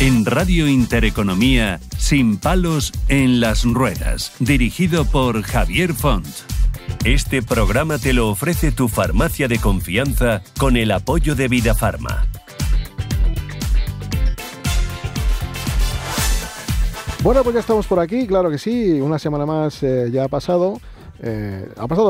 En Radio Intereconomía, Sin palos en las ruedas, dirigido por Javier Font. Este programa te lo ofrece tu farmacia de confianza con el apoyo de Vidafarma. Bueno, pues ya estamos por aquí, claro que sí, una semana más ya ha pasado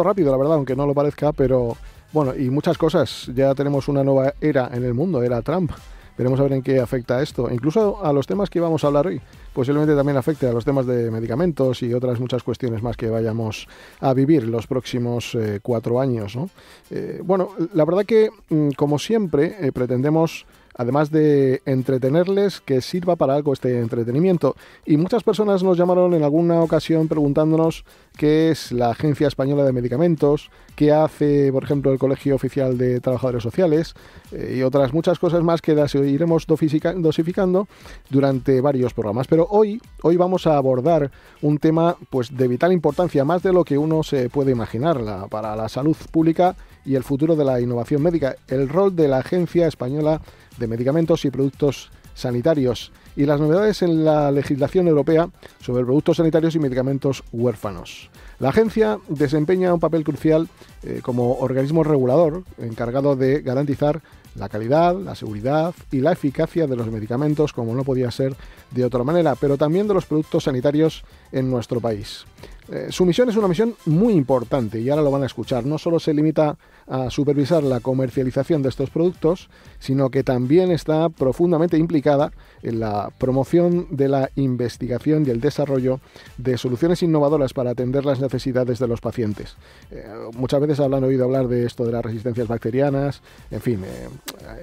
rápido la verdad, aunque no lo parezca, pero bueno, y muchas cosas, ya tenemos una nueva era en el mundo, era Trump, veremos a ver en qué afecta esto, incluso a los temas que vamos a hablar hoy, posiblemente también afecte a los temas de medicamentos y otras muchas cuestiones más que vayamos a vivir los próximos 4 años, ¿no? Bueno, la verdad que, como siempre, pretendemos, además de entretenerles, que sirva para algo este entretenimiento. Y muchas personas nos llamaron en alguna ocasión preguntándonos qué es la Agencia Española de Medicamentos, qué hace, por ejemplo, el Colegio Oficial de Trabajadores Sociales y otras muchas cosas más que las iremos dosificando durante varios programas. Pero hoy vamos a abordar un tema pues de vital importancia, más de lo que uno se puede imaginar, para la salud pública y el futuro de la innovación médica, el rol de la Agencia Española de Medicamentos y Productos Sanitarios y las novedades en la legislación europea sobre productos sanitarios y medicamentos huérfanos. La agencia desempeña un papel crucial como organismo regulador encargado de garantizar la calidad, la seguridad y la eficacia de los medicamentos, como no podía ser de otra manera, pero también de los productos sanitarios en nuestro país. Su misión es una misión muy importante y ahora lo van a escuchar. No solo se limita a supervisar la comercialización de estos productos, sino que también está profundamente implicada en la promoción de la investigación y el desarrollo de soluciones innovadoras para atender las necesidades de los pacientes. Muchas veces han oído hablar de esto de las resistencias bacterianas, en fin,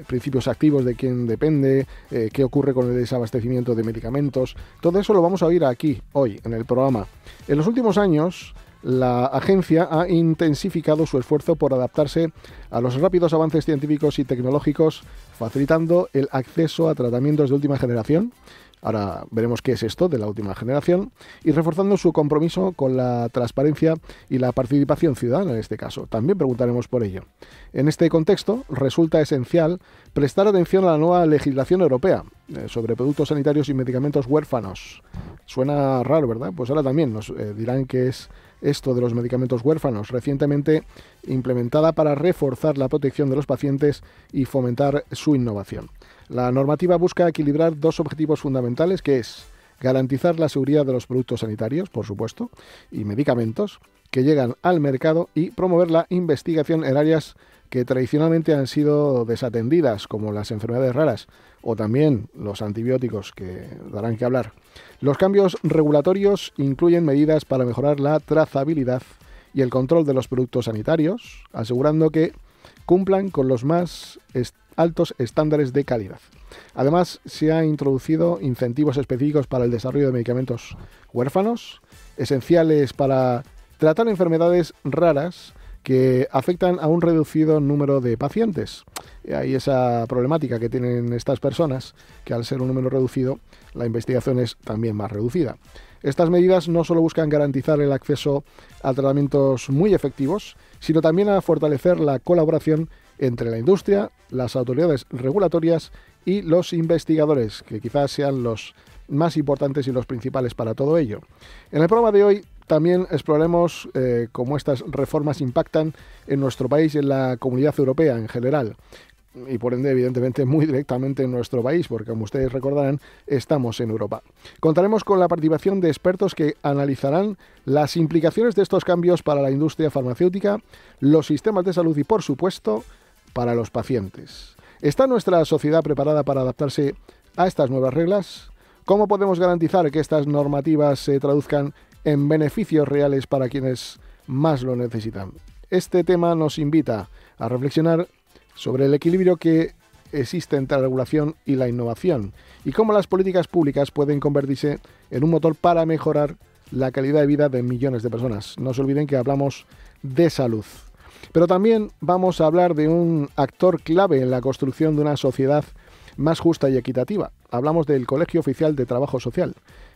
principios activos de quién depende, qué ocurre con el desabastecimiento de medicamentos. Todo eso lo vamos a oír aquí, hoy, en el programa. En los últimos años, la agencia ha intensificado su esfuerzo por adaptarse a los rápidos avances científicos y tecnológicos, facilitando el acceso a tratamientos de última generación. Ahora veremos qué es esto de la última generación, y reforzando su compromiso con la transparencia y la participación ciudadana en este caso. También preguntaremos por ello. En este contexto, resulta esencial prestar atención a la nueva legislación europea sobre productos sanitarios y medicamentos huérfanos. Suena raro, ¿verdad? Pues ahora también nos dirán qué es esto de los medicamentos huérfanos, recientemente implementada para reforzar la protección de los pacientes y fomentar su innovación. La normativa busca equilibrar dos objetivos fundamentales, que es garantizar la seguridad de los productos sanitarios, por supuesto, y medicamentos que llegan al mercado, y promover la investigación en áreas que tradicionalmente han sido desatendidas, como las enfermedades raras o también los antibióticos, que darán que hablar. Los cambios regulatorios incluyen medidas para mejorar la trazabilidad y el control de los productos sanitarios, asegurando que cumplan con los más altos estándares de calidad. Además, se han introducido incentivos específicos para el desarrollo de medicamentos huérfanos, esenciales para tratar enfermedades raras que afectan a un reducido número de pacientes. Hay esa problemática que tienen estas personas, que al ser un número reducido, la investigación es también más reducida. Estas medidas no solo buscan garantizar el acceso a tratamientos muy efectivos, sino también a fortalecer la colaboración entre la industria, las autoridades regulatorias y los investigadores, que quizás sean los más importantes y los principales para todo ello. En el programa de hoy también exploraremos cómo estas reformas impactan en nuestro país y en la Comunidad Europea en general, y por ende, evidentemente, muy directamente en nuestro país, porque, como ustedes recordarán, estamos en Europa. Contaremos con la participación de expertos que analizarán las implicaciones de estos cambios para la industria farmacéutica, los sistemas de salud y, por supuesto, para los pacientes. ¿Está nuestra sociedad preparada para adaptarse a estas nuevas reglas? ¿Cómo podemos garantizar que estas normativas se traduzcan en beneficios reales para quienes más lo necesitan? Este tema nos invita a reflexionar sobre el equilibrio que existe entre la regulación y la innovación, y cómo las políticas públicas pueden convertirse en un motor para mejorar la calidad de vida de millones de personas. No se olviden que hablamos de salud. Pero también vamos a hablar de un actor clave en la construcción de una sociedad más justa y equitativa. Hablamos del Colegio Oficial de Trabajo Social.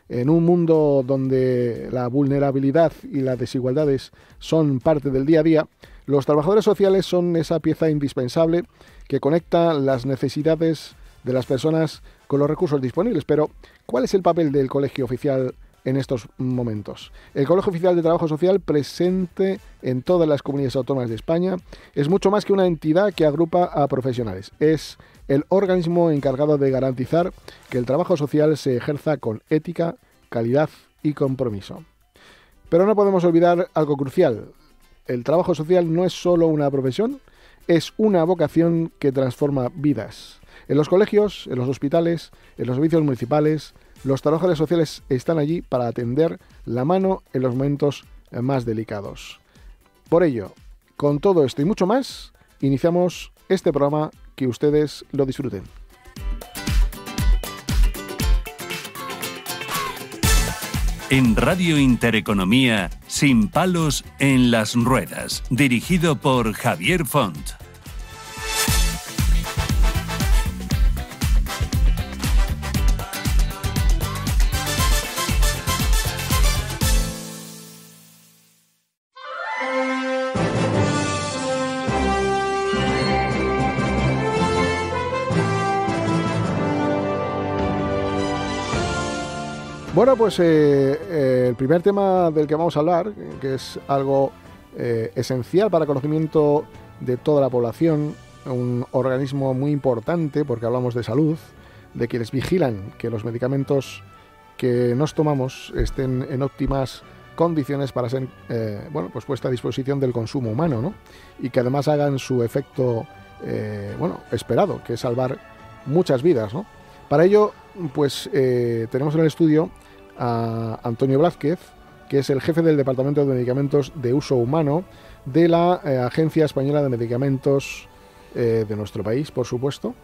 En un mundo donde la vulnerabilidad y las desigualdades son parte del día a día, los trabajadores sociales son esa pieza indispensable que conecta las necesidades de las personas con los recursos disponibles. Pero, ¿cuál es el papel del Colegio Oficial en estos momentos? El Colegio Oficial de Trabajo Social, presente en todas las comunidades autónomas de España, es mucho más que una entidad que agrupa a profesionales. Es el organismo encargado de garantizar que el trabajo social se ejerza con ética, calidad y compromiso. Pero no podemos olvidar algo crucial. El trabajo social no es solo una profesión, es una vocación que transforma vidas. En los colegios, en los hospitales, en los servicios municipales, los trabajadores sociales están allí para atender la mano en los momentos más delicados. Por ello, con todo esto y mucho más, iniciamos este programa. Que ustedes lo disfruten. En Radio Intereconomía, Sin palos en las ruedas, dirigido por Javier Font. Bueno, pues el primer tema del que vamos a hablar, que es algo esencial para el conocimiento de toda la población, un organismo muy importante porque hablamos de salud, de quienes vigilan que los medicamentos que nos tomamos estén en óptimas condiciones para ser pues puesta a disposición del consumo humano, ¿no? Y que además hagan su efecto esperado, que es salvar muchas vidas, ¿no? Para ello, pues tenemos en el estudio a Antonio Blázquez, que es el jefe del Departamento de Medicamentos de Uso Humano de la Agencia Española de Medicamentos de nuestro país, por supuesto.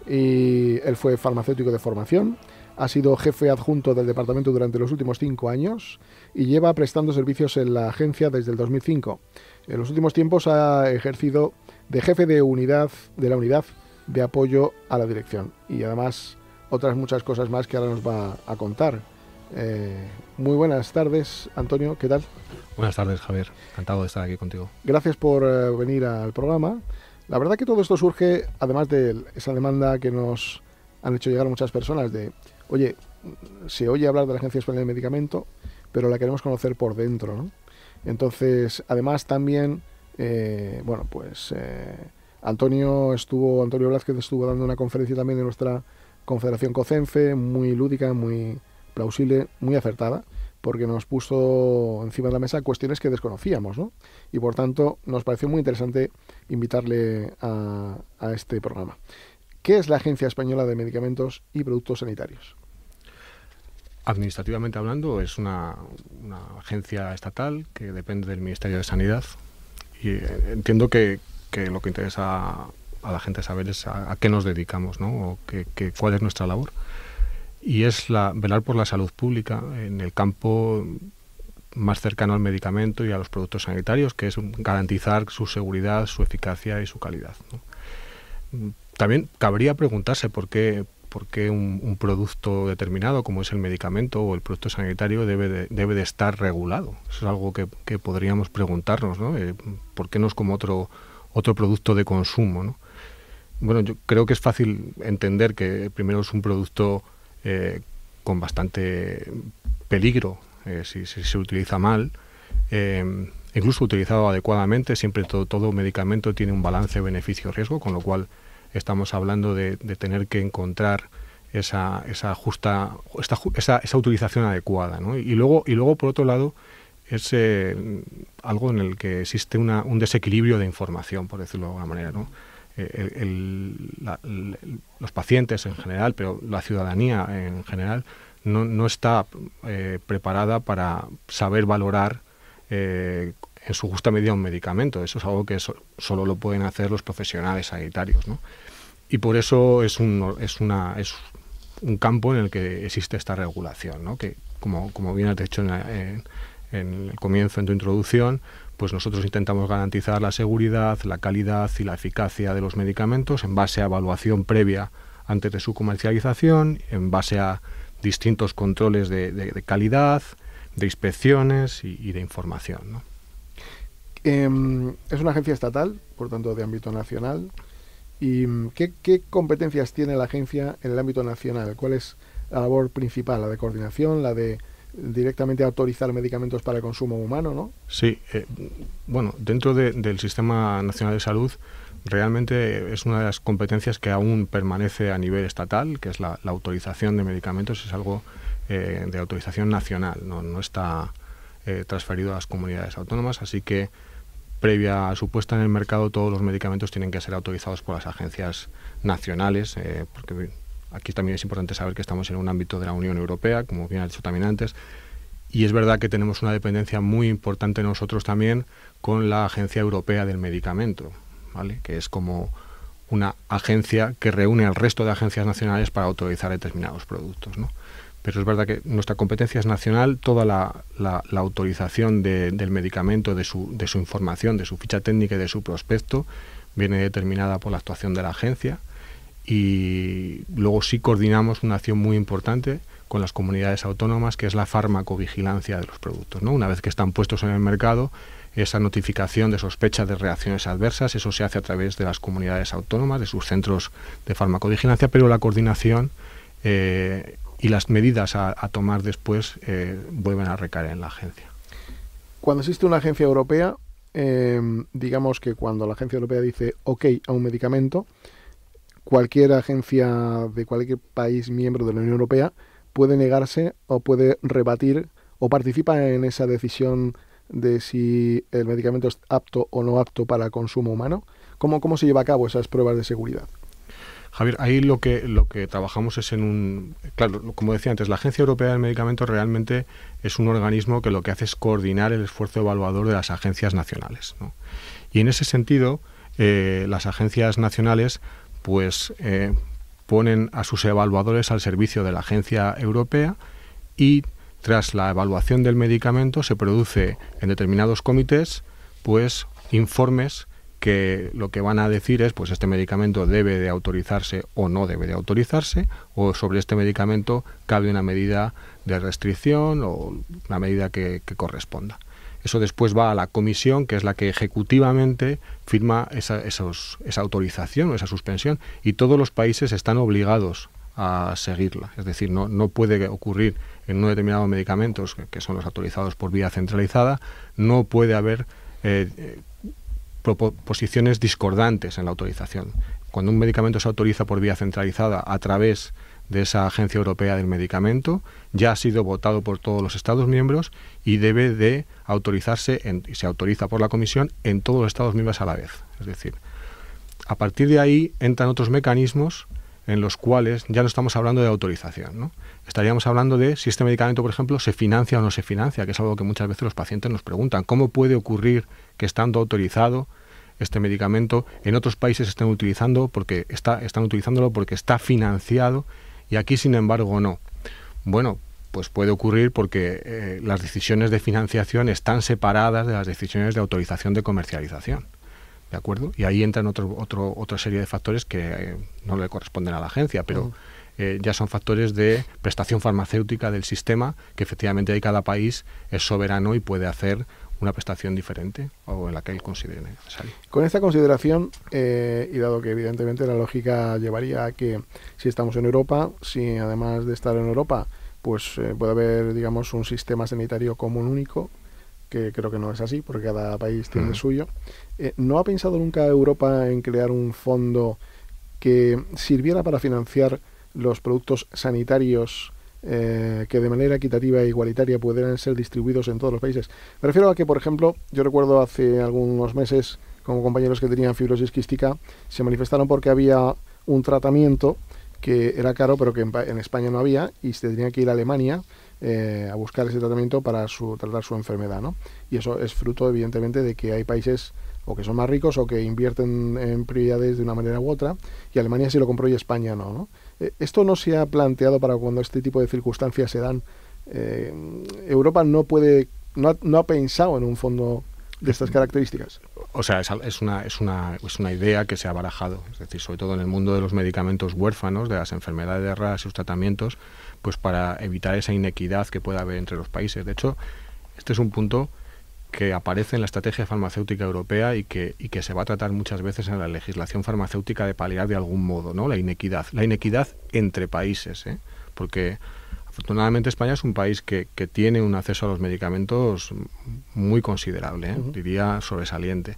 Y él fue farmacéutico de formación, ha sido jefe adjunto del departamento durante los últimos 5 años y lleva prestando servicios en la agencia desde el 2005. En los últimos tiempos ha ejercido de jefe de la unidad de apoyo a la dirección y además otras muchas cosas más que ahora nos va a contar. Muy buenas tardes, Antonio, ¿qué tal? Buenas tardes, Javier, encantado de estar aquí contigo. Gracias por venir al programa. La verdad que todo esto surge, además de esa demanda que nos han hecho llegar muchas personas de, oye, se oye hablar de la Agencia Española de Medicamento, pero la queremos conocer por dentro, ¿no? Entonces, además también, Antonio Blázquez estuvo dando una conferencia también en nuestra Confederación COCENFE, muy lúdica, muy plausible, muy acertada, porque nos puso encima de la mesa cuestiones que desconocíamos, ¿no? Y por tanto nos pareció muy interesante invitarle a este programa. ¿Qué es la Agencia Española de Medicamentos y Productos Sanitarios? Administrativamente hablando, es una agencia estatal que depende del Ministerio de Sanidad y entiendo que lo que interesa a la gente saber es a qué nos dedicamos, ¿no? O cuál es nuestra labor. Y es velar por la salud pública en el campo más cercano al medicamento y a los productos sanitarios, que es garantizar su seguridad, su eficacia y su calidad, ¿no? También cabría preguntarse por qué un producto determinado, como es el medicamento o el producto sanitario, debe de estar regulado. Eso es algo que podríamos preguntarnos, ¿no? ¿Por qué no es como otro producto de consumo, ¿no? Bueno, yo creo que es fácil entender que primero es un producto con bastante peligro si se utiliza mal. Incluso utilizado adecuadamente, siempre todo medicamento tiene un balance beneficio-riesgo, con lo cual estamos hablando de tener que encontrar esa utilización adecuada, ¿no? Y luego por otro lado es algo en el que existe un desequilibrio de información, por decirlo de alguna manera, ¿no? Los pacientes en general, pero la ciudadanía en general no está preparada para saber valorar en su justa medida un medicamento. Eso es algo que solo lo pueden hacer los profesionales sanitarios, ¿no? Y por eso es un campo en el que existe esta regulación, ¿no? Que como bien has dicho en el comienzo, en tu introducción, pues nosotros intentamos garantizar la seguridad, la calidad y la eficacia de los medicamentos en base a evaluación previa antes de su comercialización, en base a distintos controles de calidad, de inspecciones y de información, ¿no? Es una agencia estatal, por tanto de ámbito nacional, ¿Y qué competencias tiene la agencia en el ámbito nacional? ¿Cuál es la labor principal? ¿La de coordinación? ¿La de directamente autorizar medicamentos para el consumo humano, no? Sí, bueno, dentro del Sistema Nacional de Salud realmente es una de las competencias que aún permanece a nivel estatal, que es la autorización de medicamentos, es algo de autorización nacional, no está transferido a las comunidades autónomas, así que previa a su puesta en el mercado todos los medicamentos tienen que ser autorizados por las agencias nacionales, porque aquí también es importante saber que estamos en un ámbito de la Unión Europea, como bien ha dicho también antes, y es verdad que tenemos una dependencia muy importante nosotros también con la Agencia Europea del Medicamento, ¿vale? Que es como una agencia que reúne al resto de agencias nacionales para autorizar determinados productos, ¿no? Pero es verdad que nuestra competencia es nacional, toda la autorización del medicamento, de su información, de su ficha técnica y de su prospecto, viene determinada por la actuación de la agencia, y luego sí coordinamos una acción muy importante con las comunidades autónomas, que es la farmacovigilancia de los productos, ¿no? Una vez que están puestos en el mercado, esa notificación de sospecha de reacciones adversas, eso se hace a través de las comunidades autónomas, de sus centros de farmacovigilancia, pero la coordinación y las medidas a tomar después vuelven a recaer en la agencia. Cuando existe una agencia europea, digamos que cuando la agencia europea dice OK a un medicamento, cualquier agencia de cualquier país miembro de la Unión Europea puede negarse o puede rebatir o participa en esa decisión de si el medicamento es apto o no apto para consumo humano. ¿Cómo se lleva a cabo esas pruebas de seguridad? Javier, ahí lo que trabajamos es claro, como decía antes, la Agencia Europea del Medicamento realmente es un organismo que lo que hace es coordinar el esfuerzo evaluador de las agencias nacionales, ¿no? Y en ese sentido, las agencias nacionales pues ponen a sus evaluadores al servicio de la Agencia Europea, y tras la evaluación del medicamento se produce en determinados comités pues informes que lo que van a decir es, pues este medicamento debe de autorizarse o no debe de autorizarse, o sobre este medicamento cabe una medida de restricción o una medida que corresponda. Eso después va a la comisión, que es la que ejecutivamente firma esa autorización o esa suspensión, y todos los países están obligados a seguirla. Es decir, no puede ocurrir en un determinado medicamentos, que son los autorizados por vía centralizada, no puede haber posiciones discordantes en la autorización. Cuando un medicamento se autoriza por vía centralizada a través de esa Agencia Europea del Medicamento, ya ha sido votado por todos los Estados miembros y debe de autorizarse, y se autoriza por la Comisión, en todos los Estados miembros a la vez. Es decir, a partir de ahí entran otros mecanismos en los cuales ya no estamos hablando de autorización, ¿no? Estaríamos hablando de si este medicamento, por ejemplo, se financia o no se financia, que es algo que muchas veces los pacientes nos preguntan. ¿Cómo puede ocurrir que, estando autorizado este medicamento, en otros países están utilizándolo porque está financiado y aquí, sin embargo, no? Bueno, pues puede ocurrir porque las decisiones de financiación están separadas de las decisiones de autorización de comercialización. ¿De acuerdo? Y ahí entran otra serie de factores que no le corresponden a la agencia, pero ya son factores de prestación farmacéutica del sistema, que efectivamente ahí cada país es soberano y puede hacer una prestación diferente o en la que él considere necesario. Con esta consideración, y dado que evidentemente la lógica llevaría a que si estamos en Europa, si además de estar en Europa, pues puede haber, digamos, un sistema sanitario común único, que creo que no es así, porque cada país tiene el suyo. ¿No ha pensado nunca Europa en crear un fondo que sirviera para financiar los productos sanitarios que de manera equitativa e igualitaria pudieran ser distribuidos en todos los países? Me refiero a que, por ejemplo, yo recuerdo hace algunos meses, como compañeros que tenían fibrosis quística, se manifestaron porque había un tratamiento que era caro, pero que en España no había, y se tenía que ir a Alemania a buscar ese tratamiento para tratar su enfermedad, ¿no? Y eso es fruto, evidentemente, de que hay países o que son más ricos o que invierten en prioridades de una manera u otra, y Alemania sí lo compró y España no. ¿Esto no se ha planteado para cuando este tipo de circunstancias se dan? ¿Europa no ha pensado en un fondo de estas características? O sea, es una idea que se ha barajado, es decir, sobre todo en el mundo de los medicamentos huérfanos, de las enfermedades raras y sus tratamientos, pues para evitar esa inequidad que pueda haber entre los países. De hecho, este es un punto que aparece en la estrategia farmacéutica europea y que se va a tratar muchas veces en la legislación farmacéutica de paliar de algún modo, ¿no? La inequidad entre países, ¿eh? Porque afortunadamente España es un país que tiene un acceso a los medicamentos muy considerable, ¿eh? Diría sobresaliente.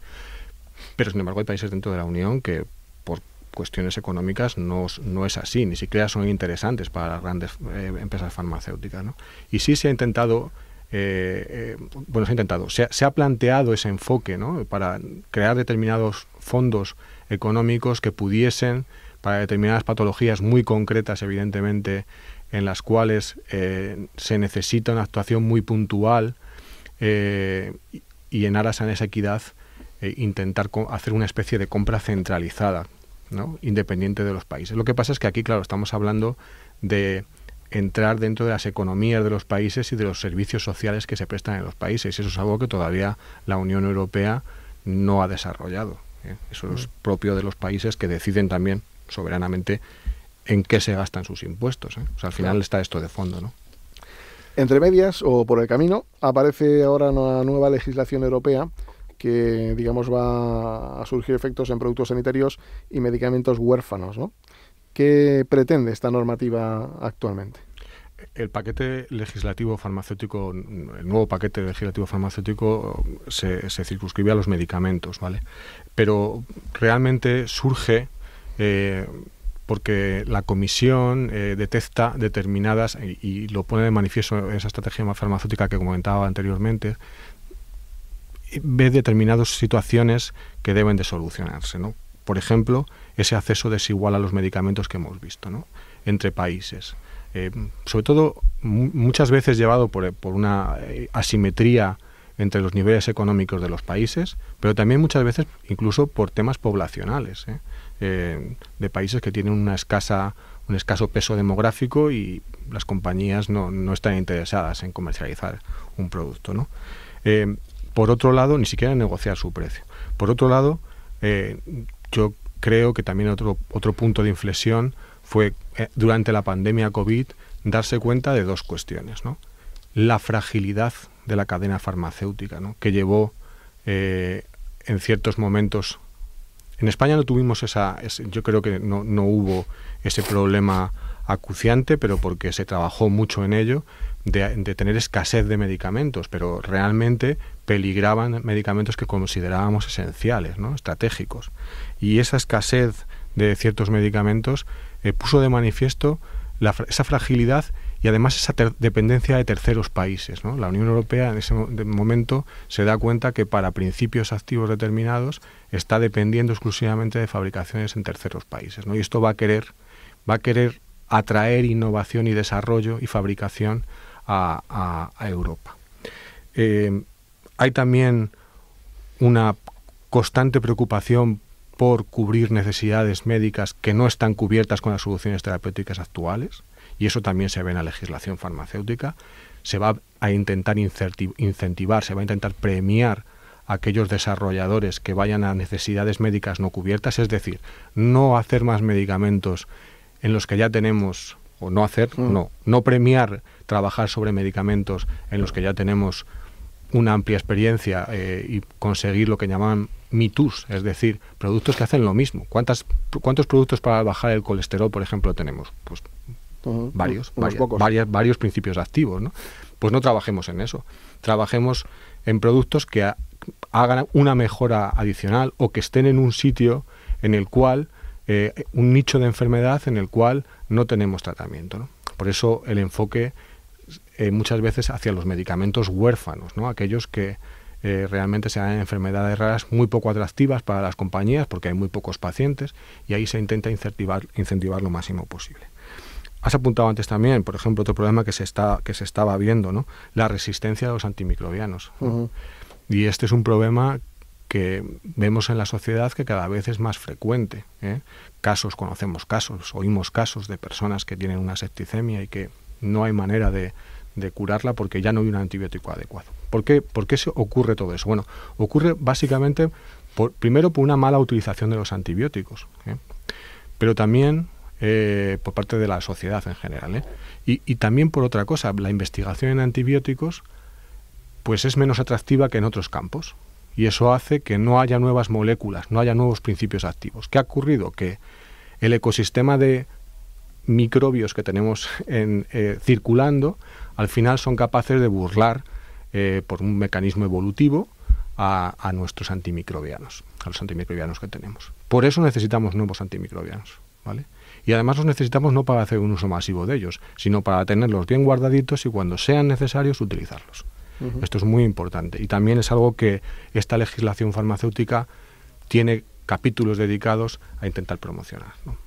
Pero sin embargo hay países dentro de la Unión que por cuestiones económicas no es así, ni siquiera son interesantes para las grandes empresas farmacéuticas, ¿no? Y sí se ha intentado, se ha planteado ese enfoque, ¿no? Para crear determinados fondos económicos que pudiesen, para determinadas patologías muy concretas, evidentemente, en las cuales se necesita una actuación muy puntual y en aras a esa equidad intentar hacer una especie de compra centralizada, ¿no? Independiente de los países. Lo que pasa es que aquí, claro, estamos hablando de entrar dentro de las economías de los países y de los servicios sociales que se prestan en los países. Eso es algo que todavía la Unión Europea no ha desarrollado, ¿eh? Eso es propio de los países que deciden también soberanamente en qué se gastan sus impuestos, ¿eh? O sea, al final está esto de fondo, ¿no? Entre medias o por el camino aparece ahora una nueva legislación europea que, digamos, va a surgir efectos en productos sanitarios y medicamentos huérfanos, ¿no? ¿Qué pretende esta normativa actualmente? El paquete legislativo farmacéutico, el nuevo paquete legislativo farmacéutico se circunscribe a los medicamentos, ¿vale? Pero realmente surge porque la Comisión detecta determinadas, y lo pone de manifiesto en esa estrategia farmacéutica que comentaba anteriormente, ve determinadas situaciones que deben de solucionarse, ¿no? Por ejemplo, ese acceso desigual a los medicamentos que hemos visto, ¿no? Entre países. Sobre todo, muchas veces llevado por una asimetría entre los niveles económicos de los países, pero también muchas veces incluso por temas poblacionales, de países que tienen un escaso peso demográfico y las compañías no están interesadas en comercializar un producto, ¿no? Por otro lado, ni siquiera en negociar su precio. Por otro lado, yo creo que también otro punto de inflexión fue durante la pandemia COVID darse cuenta de dos cuestiones, ¿no? La fragilidad de la cadena farmacéutica, ¿no? Que llevó en ciertos momentos. En España no tuvimos yo creo que no hubo ese problema acuciante, pero porque se trabajó mucho en ello, de tener escasez de medicamentos, pero realmente peligraban medicamentos que considerábamos esenciales, ¿no? Estratégicos. Y esa escasez de ciertos medicamentos puso de manifiesto esa fragilidad y además esa dependencia de terceros países, ¿no? La Unión Europea en ese momento se da cuenta que para principios activos determinados está dependiendo exclusivamente de fabricaciones en terceros países, ¿no? Y esto va a querer atraer innovación y desarrollo y fabricación a Europa. Hay también una constante preocupación por cubrir necesidades médicas que no están cubiertas con las soluciones terapéuticas actuales, y eso también se ve en la legislación farmacéutica. Se va a intentar incentivar, se va a intentar premiar a aquellos desarrolladores que vayan a necesidades médicas no cubiertas, es decir, no hacer más medicamentos en los que ya tenemos, o no hacer, no premiar trabajar sobre medicamentos en los que ya tenemos una amplia experiencia y conseguir lo que llaman MeToos, es decir, productos que hacen lo mismo. ¿Cuántos productos para bajar el colesterol, por ejemplo, tenemos? Pues varios principios activos, ¿no? Pues no trabajemos en eso. Trabajemos en productos que hagan una mejora adicional o que estén en un sitio en el cual, un nicho de enfermedad en el cual no tenemos tratamiento, ¿no? Por eso el enfoque muchas veces hacia los medicamentos huérfanos, ¿no? Aquellos que realmente se dan en enfermedades raras muy poco atractivas para las compañías porque hay muy pocos pacientes, y ahí se intenta incentivar lo máximo posible. Has apuntado antes también, por ejemplo, otro problema que se estaba viendo, ¿no? La resistencia a los antimicrobianos, ¿no? Y este es un problema que vemos en la sociedad que cada vez es más frecuente, ¿eh? Conocemos casos, oímos casos de personas que tienen una septicemia y que no hay manera de curarla porque ya no hay un antibiótico adecuado. ¿Por qué se ocurre todo eso? Bueno, ocurre básicamente primero por una mala utilización de los antibióticos, ¿eh? Pero también por parte de la sociedad en general, ¿eh? Y también por otra cosa, la investigación en antibióticos pues es menos atractiva que en otros campos. Y eso hace que no haya nuevas moléculas, no haya nuevos principios activos. ¿Qué ha ocurrido? Que el ecosistema de microbios que tenemos circulando, al final son capaces de burlar por un mecanismo evolutivo a nuestros antimicrobianos, a los antimicrobianos que tenemos. Por eso necesitamos nuevos antimicrobianos, ¿vale? Y además los necesitamos no para hacer un uso masivo de ellos, sino para tenerlos bien guardaditos y cuando sean necesarios utilizarlos. Esto es muy importante y también es algo que esta legislación farmacéutica tiene capítulos dedicados a intentar promocionar, ¿no?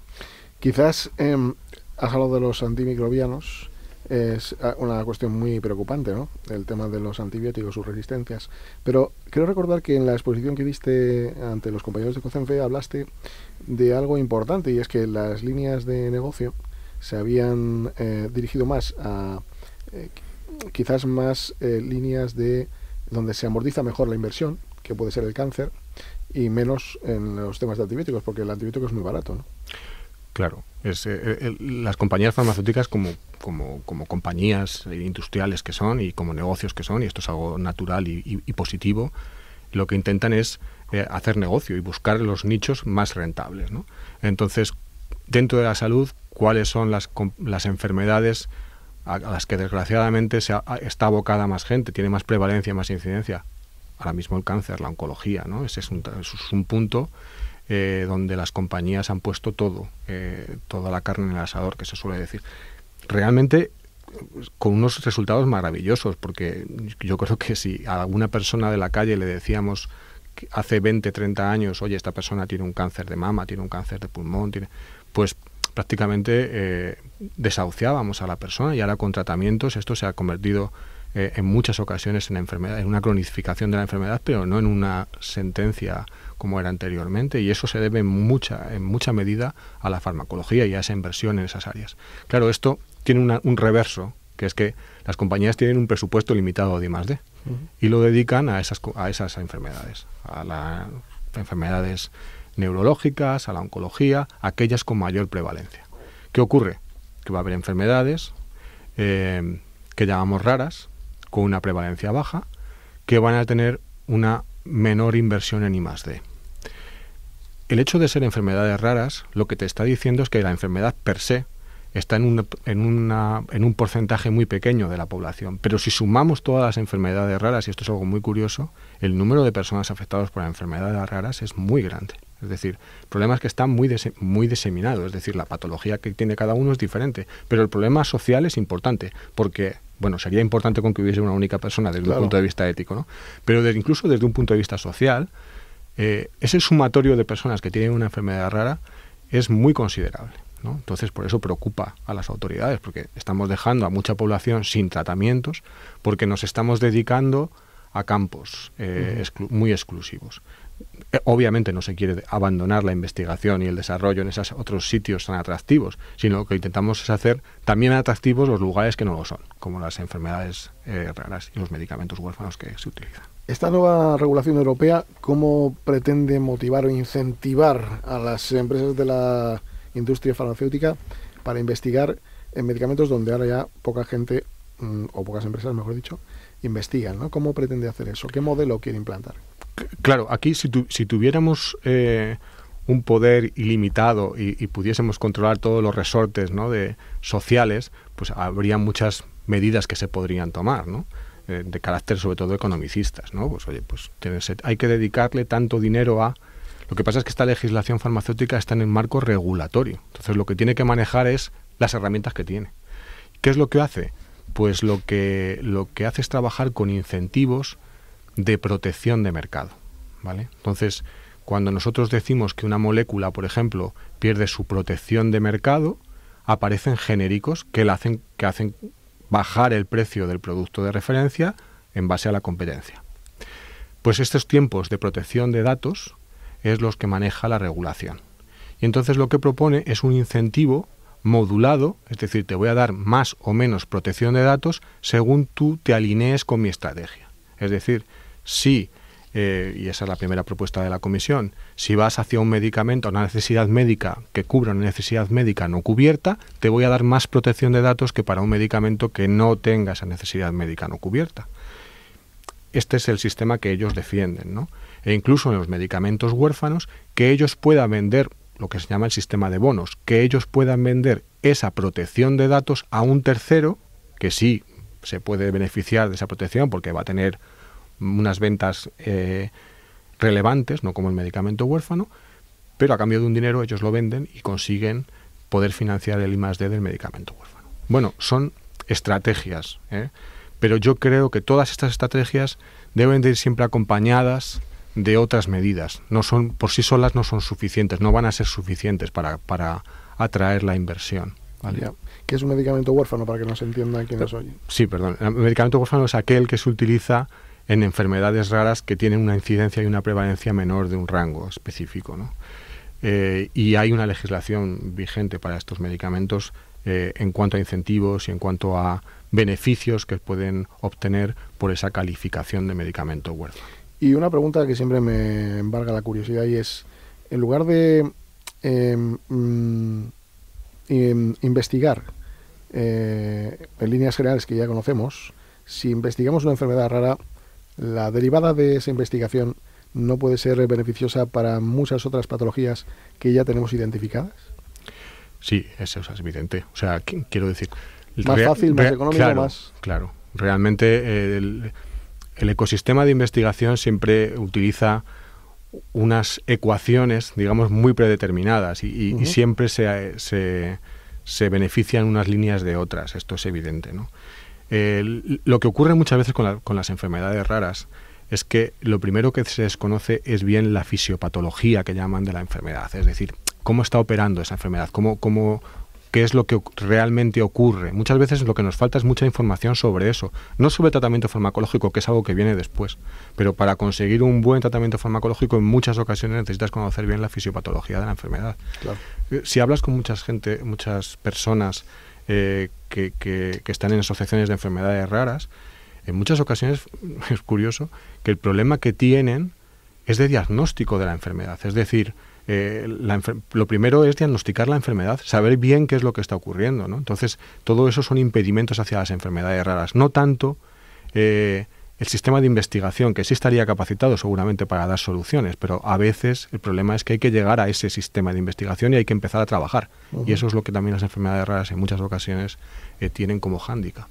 Quizás has hablado de los antimicrobianos, es una cuestión muy preocupante, ¿no? El tema de los antibióticos, sus resistencias. Pero quiero recordar que en la exposición que diste ante los compañeros de COCENFE hablaste de algo importante y es que las líneas de negocio se habían dirigido más a quizás más líneas de donde se amortiza mejor la inversión, que puede ser el cáncer, y menos en los temas de antibióticos, porque el antibiótico es muy barato, ¿no? Claro, las compañías farmacéuticas como compañías industriales que son y como negocios que son, y esto es algo natural y positivo, lo que intentan es hacer negocio y buscar los nichos más rentables, ¿no? Entonces, dentro de la salud, ¿cuáles son las enfermedades a las que desgraciadamente está abocada más gente, tiene más prevalencia, más incidencia? Ahora mismo el cáncer, la oncología, ¿no? Ese es un punto donde las compañías han puesto toda la carne en el asador, que se suele decir. Realmente con unos resultados maravillosos, porque yo creo que si a alguna persona de la calle le decíamos que hace 20, 30 años, oye, esta persona tiene un cáncer de mama, tiene un cáncer de pulmón, pues prácticamente desahuciábamos a la persona, y ahora con tratamientos esto se ha convertido en muchas ocasiones en una cronificación de la enfermedad, pero no en una sentencia como era anteriormente, y eso se debe en mucha medida a la farmacología y a esa inversión en esas áreas. Claro, esto tiene un reverso, que es que las compañías tienen un presupuesto limitado de I+D y lo dedican a esas enfermedades, a las enfermedades neurológicas, a la oncología, aquellas con mayor prevalencia. ¿Qué ocurre? Que va a haber enfermedades que llamamos raras, con una prevalencia baja, que van a tener una menor inversión en I+D. El hecho de ser enfermedades raras, lo que te está diciendo es que la enfermedad per se está en un porcentaje muy pequeño de la población. Pero si sumamos todas las enfermedades raras, y esto es algo muy curioso, el número de personas afectadas por enfermedades raras es muy grande. Es decir, el problema es que está muy diseminado, es decir, la patología que tiene cada uno es diferente, pero el problema social es importante, porque, bueno, sería importante con que hubiese una única persona desde un punto de vista ético, ¿no? Pero incluso desde un punto de vista social, ese sumatorio de personas que tienen una enfermedad rara es muy considerable, ¿no? Entonces, por eso preocupa a las autoridades, porque estamos dejando a mucha población sin tratamientos, porque nos estamos dedicando a campos muy exclusivos. Obviamente no se quiere abandonar la investigación y el desarrollo en esos otros sitios tan atractivos, sino que intentamos es hacer también atractivos los lugares que no lo son, como las enfermedades raras y los medicamentos huérfanos que se utilizan. Esta nueva regulación europea, ¿cómo pretende motivar o incentivar a las empresas de la industria farmacéutica para investigar en medicamentos donde ahora ya poca gente, o pocas empresas, mejor dicho, investigan, ¿no? ¿Cómo pretende hacer eso? ¿Qué modelo quiere implantar? Claro, aquí si tuviéramos un poder ilimitado y pudiésemos controlar todos los resortes, ¿no?, sociales, pues habría muchas medidas que se podrían tomar, ¿no?, de carácter sobre todo economicistas, ¿no? Pues oye, pues hay que dedicarle tanto dinero a... Lo que pasa es que esta legislación farmacéutica está en el marco regulatorio, entonces lo que tiene que manejar es las herramientas que tiene. ¿Qué es lo que hace? Pues lo que hace es trabajar con incentivos de protección de mercado, ¿vale? Entonces, cuando nosotros decimos que una molécula, por ejemplo, pierde su protección de mercado, aparecen genéricos que hacen bajar el precio del producto de referencia en base a la competencia. Pues estos tiempos de protección de datos es los que maneja la regulación. Y entonces lo que propone es un incentivo modulado, es decir, te voy a dar más o menos protección de datos según tú te alinees con mi estrategia. Es decir, si, y esa es la primera propuesta de la Comisión, si vas hacia un medicamento, una necesidad médica que cubra una necesidad médica no cubierta, te voy a dar más protección de datos que para un medicamento que no tenga esa necesidad médica no cubierta. este es el sistema que ellos defienden, ¿no? E incluso en los medicamentos huérfanos, que ellos puedan vender lo que se llama el sistema de bonos, que ellos puedan vender esa protección de datos a un tercero, que sí se puede beneficiar de esa protección porque va a tener unas ventas relevantes, no como el medicamento huérfano, pero a cambio de un dinero ellos lo venden y consiguen poder financiar el I+D del medicamento huérfano. Bueno, son estrategias, pero yo creo que todas estas estrategias deben de ir siempre acompañadas de otras medidas. No son, por sí solas no son suficientes, no van a ser suficientes para atraer la inversión. ¿Vale? Ya. ¿Qué es un medicamento huérfano, para que nos entiendan quienes oyen? Sí, perdón. El medicamento huérfano es aquel que se utiliza en enfermedades raras que tienen una incidencia y una prevalencia menor de un rango específico, ¿no? Y hay una legislación vigente para estos medicamentos en cuanto a incentivos y en cuanto a beneficios que pueden obtener por esa calificación de medicamento huérfano. Y una pregunta que siempre me embarga la curiosidad, y es, en lugar de investigar en líneas generales que ya conocemos, si investigamos una enfermedad rara, la derivada de esa investigación no puede ser beneficiosa para muchas otras patologías que ya tenemos identificadas. Sí, eso es evidente. O sea, quiero decir... Más fácil, más económico, claro, más... Claro. Realmente el ecosistema de investigación siempre utiliza unas ecuaciones, digamos, muy predeterminadas y siempre se benefician unas líneas de otras. Esto es evidente, ¿no? Lo que ocurre muchas veces con las enfermedades raras es que lo primero que se desconoce es bien la fisiopatología que llaman de la enfermedad, es decir, cómo está operando esa enfermedad, qué es lo que realmente ocurre. Muchas veces lo que nos falta es mucha información sobre eso, no sobre tratamiento farmacológico, que es algo que viene después, pero para conseguir un buen tratamiento farmacológico en muchas ocasiones necesitas conocer bien la fisiopatología de la enfermedad. Claro. Si hablas con muchas personas que están en asociaciones de enfermedades raras, en muchas ocasiones es curioso que el problema que tienen es de diagnóstico de la enfermedad. Es decir, lo primero es diagnosticar la enfermedad, saber bien qué es lo que está ocurriendo, ¿no? Entonces, todo eso son impedimentos hacia las enfermedades raras. No tanto el sistema de investigación, que sí estaría capacitado seguramente para dar soluciones, pero a veces el problema es que hay que llegar a ese sistema de investigación y hay que empezar a trabajar. Y eso es lo que también las enfermedades raras en muchas ocasiones tienen como hándicap.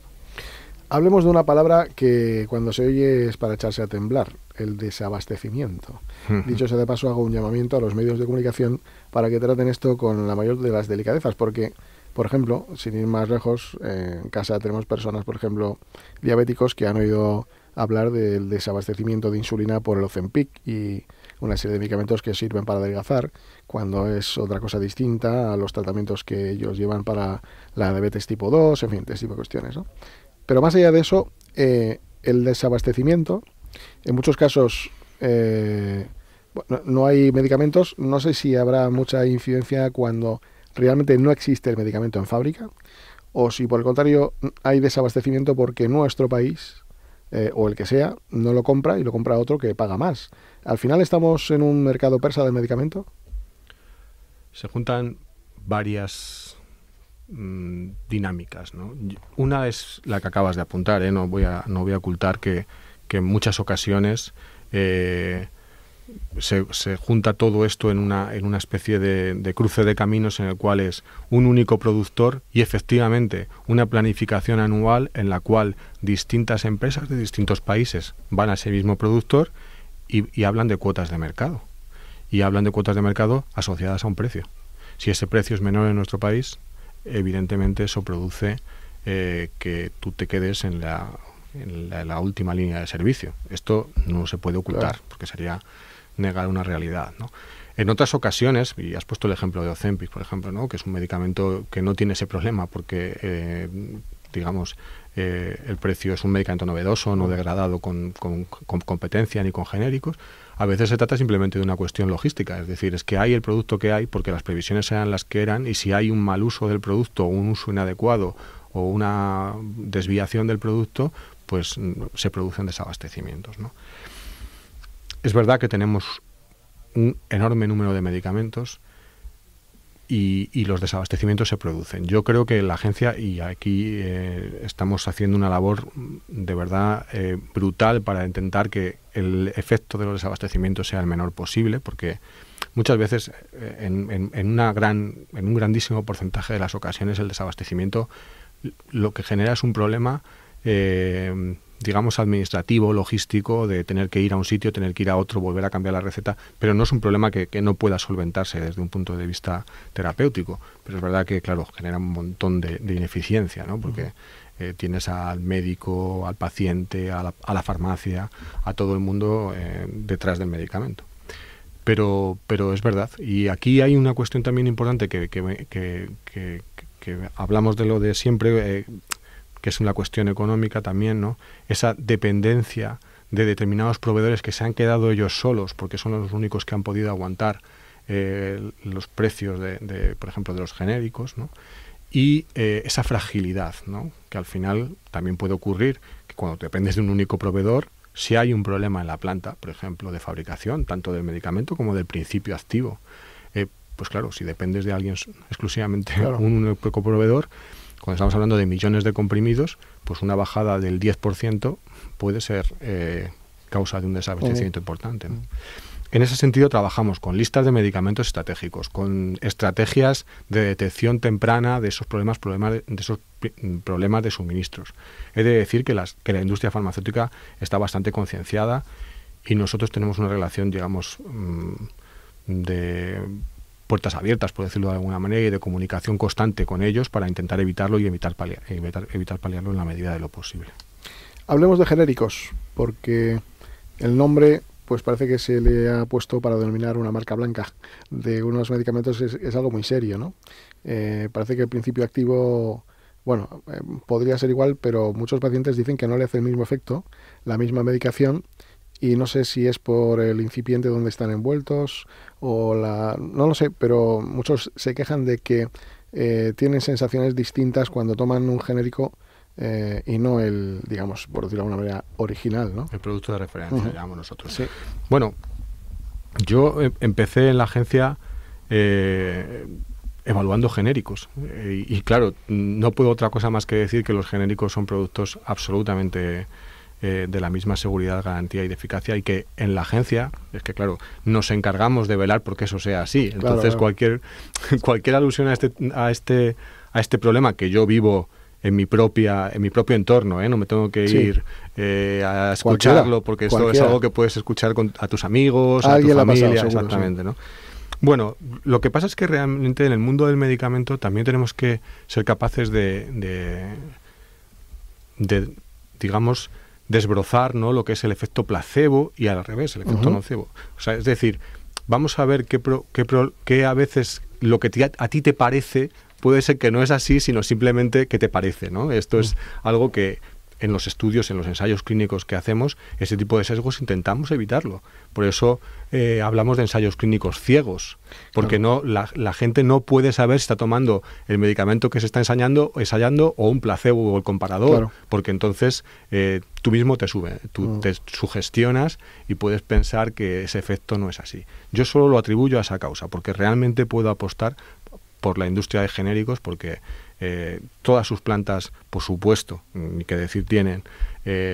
Hablemos de una palabra que cuando se oye es para echarse a temblar, el desabastecimiento. Dicho sea de paso, hago un llamamiento a los medios de comunicación para que traten esto con la mayor de las delicadezas, porque, por ejemplo, sin ir más lejos, en casa tenemos personas, por ejemplo, diabéticos que han oído hablar del desabastecimiento de insulina por el Ozempic y una serie de medicamentos que sirven para adelgazar, cuando es otra cosa distinta a los tratamientos que ellos llevan para la diabetes tipo 2, en fin, este tipo de cuestiones, ¿no? Pero más allá de eso, el desabastecimiento, en muchos casos no hay medicamentos. No sé si habrá mucha incidencia cuando realmente no existe el medicamento en fábrica, o si por el contrario hay desabastecimiento porque nuestro país, o el que sea, no lo compra y lo compra otro que paga más. Al final estamos en un mercado persa del medicamento. Se juntan varias dinámicas, ¿no? Una es la que acabas de apuntar, no voy a ocultar que en muchas ocasiones se junta todo esto en una especie de cruce de caminos en el cual es un único productor y efectivamente una planificación anual en la cual distintas empresas de distintos países van a ese mismo productor y hablan de cuotas de mercado. Y hablan de cuotas de mercado asociadas a un precio. Si ese precio es menor en nuestro país, evidentemente eso produce que tú te quedes en la última línea de servicio. Esto no se puede ocultar, claro, porque sería negar una realidad, ¿no? En otras ocasiones, y has puesto el ejemplo de Ozempic, por ejemplo, ¿no?, que es un medicamento que no tiene ese problema porque, el precio es un medicamento novedoso, no degradado con competencia ni con genéricos. A veces se trata simplemente de una cuestión logística, es decir, es que hay el producto que hay porque las previsiones eran las que eran, y si hay un mal uso del producto, un uso inadecuado o una desviación del producto, pues se producen desabastecimientos, ¿no? Es verdad que tenemos un enorme número de medicamentos, y los desabastecimientos se producen. Yo creo que la agencia, y aquí estamos haciendo una labor de verdad brutal para intentar que el efecto de los desabastecimientos sea el menor posible, porque muchas veces en un grandísimo porcentaje de las ocasiones el desabastecimiento lo que genera es un problema digamos administrativo, logístico, de tener que ir a un sitio, tener que ir a otro, volver a cambiar la receta, pero no es un problema que no pueda solventarse desde un punto de vista terapéutico. Pero es verdad que, claro, genera un montón de ineficiencia, ¿no? Porque tienes al médico, al paciente, a la farmacia, a todo el mundo detrás del medicamento. Pero es verdad. Y aquí hay una cuestión también importante que hablamos de lo de siempre, que es una cuestión económica también, ¿no? Esa dependencia de determinados proveedores que se han quedado ellos solos porque son los únicos que han podido aguantar los precios por ejemplo, de los genéricos, ¿no? Y esa fragilidad, ¿no? Que al final también puede ocurrir que cuando dependes de un único proveedor, si hay un problema en la planta, por ejemplo, de fabricación, tanto del medicamento como del principio activo, pues claro, si dependes de alguien exclusivamente, claro, un único proveedor, cuando estamos hablando de millones de comprimidos, pues una bajada del 10% puede ser causa de un desabastecimiento importante, ¿no? En ese sentido trabajamos con listas de medicamentos estratégicos, con estrategias de detección temprana de esos problemas de suministros. He de decir que la industria farmacéutica está bastante concienciada y nosotros tenemos una relación, digamos, de puertas abiertas, por decirlo de alguna manera, y de comunicación constante con ellos para intentar evitarlo y evitar paliarlo en la medida de lo posible. Hablemos de genéricos, porque el nombre pues parece que se le ha puesto para denominar una marca blanca de unos medicamentos. Es algo muy serio, ¿no? Parece que el principio activo, bueno, podría ser igual, pero muchos pacientes dicen que no le hace el mismo efecto, la misma medicación, y no sé si es por el incipiente donde están envueltos o no lo sé, pero muchos se quejan de que tienen sensaciones distintas cuando toman un genérico y no el, digamos, por decirlo de alguna manera, original, ¿no? El producto de referencia, llamamos nosotros. Sí. Bueno, yo empecé en la agencia evaluando genéricos y claro, no puedo otra cosa más que decir que los genéricos son productos absolutamente de la misma seguridad, garantía y de eficacia, y que en la agencia, es que claro, nos encargamos de velar porque eso sea así. Entonces claro. Cualquier alusión a este problema que yo vivo en mi propio entorno, no me tengo que ir a escucharlo, porque esto es algo que puedes escuchar a tus amigos, a tu familia, pasado, seguro, exactamente, sí. ¿no? Bueno, lo que pasa es que realmente en el mundo del medicamento también tenemos que ser capaces de digamos, desbrozar, ¿no?, lo que es el efecto placebo y al revés, el efecto nocebo. O sea, es decir, vamos a ver qué a veces lo que a ti te parece puede ser que no es así, sino simplemente que te parece, ¿no? Esto es algo que en los estudios, en los ensayos clínicos que hacemos, ese tipo de sesgos intentamos evitarlo. Por eso hablamos de ensayos clínicos ciegos, porque no la gente no puede saber si está tomando el medicamento que se está ensayando o un placebo o el comparador, porque entonces tú mismo te sugestionas y puedes pensar que ese efecto no es así. Yo solo lo atribuyo a esa causa, porque realmente puedo apostar por la industria de genéricos, porque todas sus plantas, por supuesto, ni que decir tienen,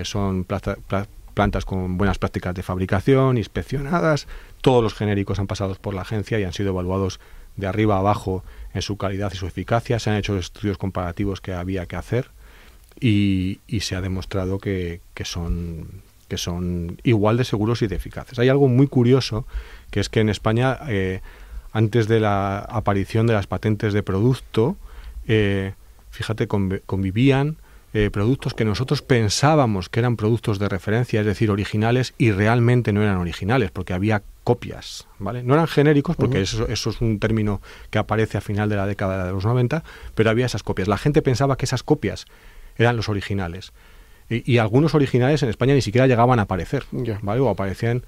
son plantas con buenas prácticas de fabricación, inspeccionadas. Todos los genéricos han pasado por la agencia y han sido evaluados de arriba a abajo en su calidad y su eficacia. Se han hecho los estudios comparativos que había que hacer y se ha demostrado que son igual de seguros y de eficaces. Hay algo muy curioso, que es que en España, antes de la aparición de las patentes de producto, fíjate, convivían productos que nosotros pensábamos que eran productos de referencia, es decir, originales, y realmente no eran originales, porque había copias, ¿vale? No eran genéricos, porque eso es un término que aparece a final de la década de los 90, pero había esas copias. La gente pensaba que esas copias eran los originales. Y algunos originales en España ni siquiera llegaban a aparecer, ¿vale? O aparecían...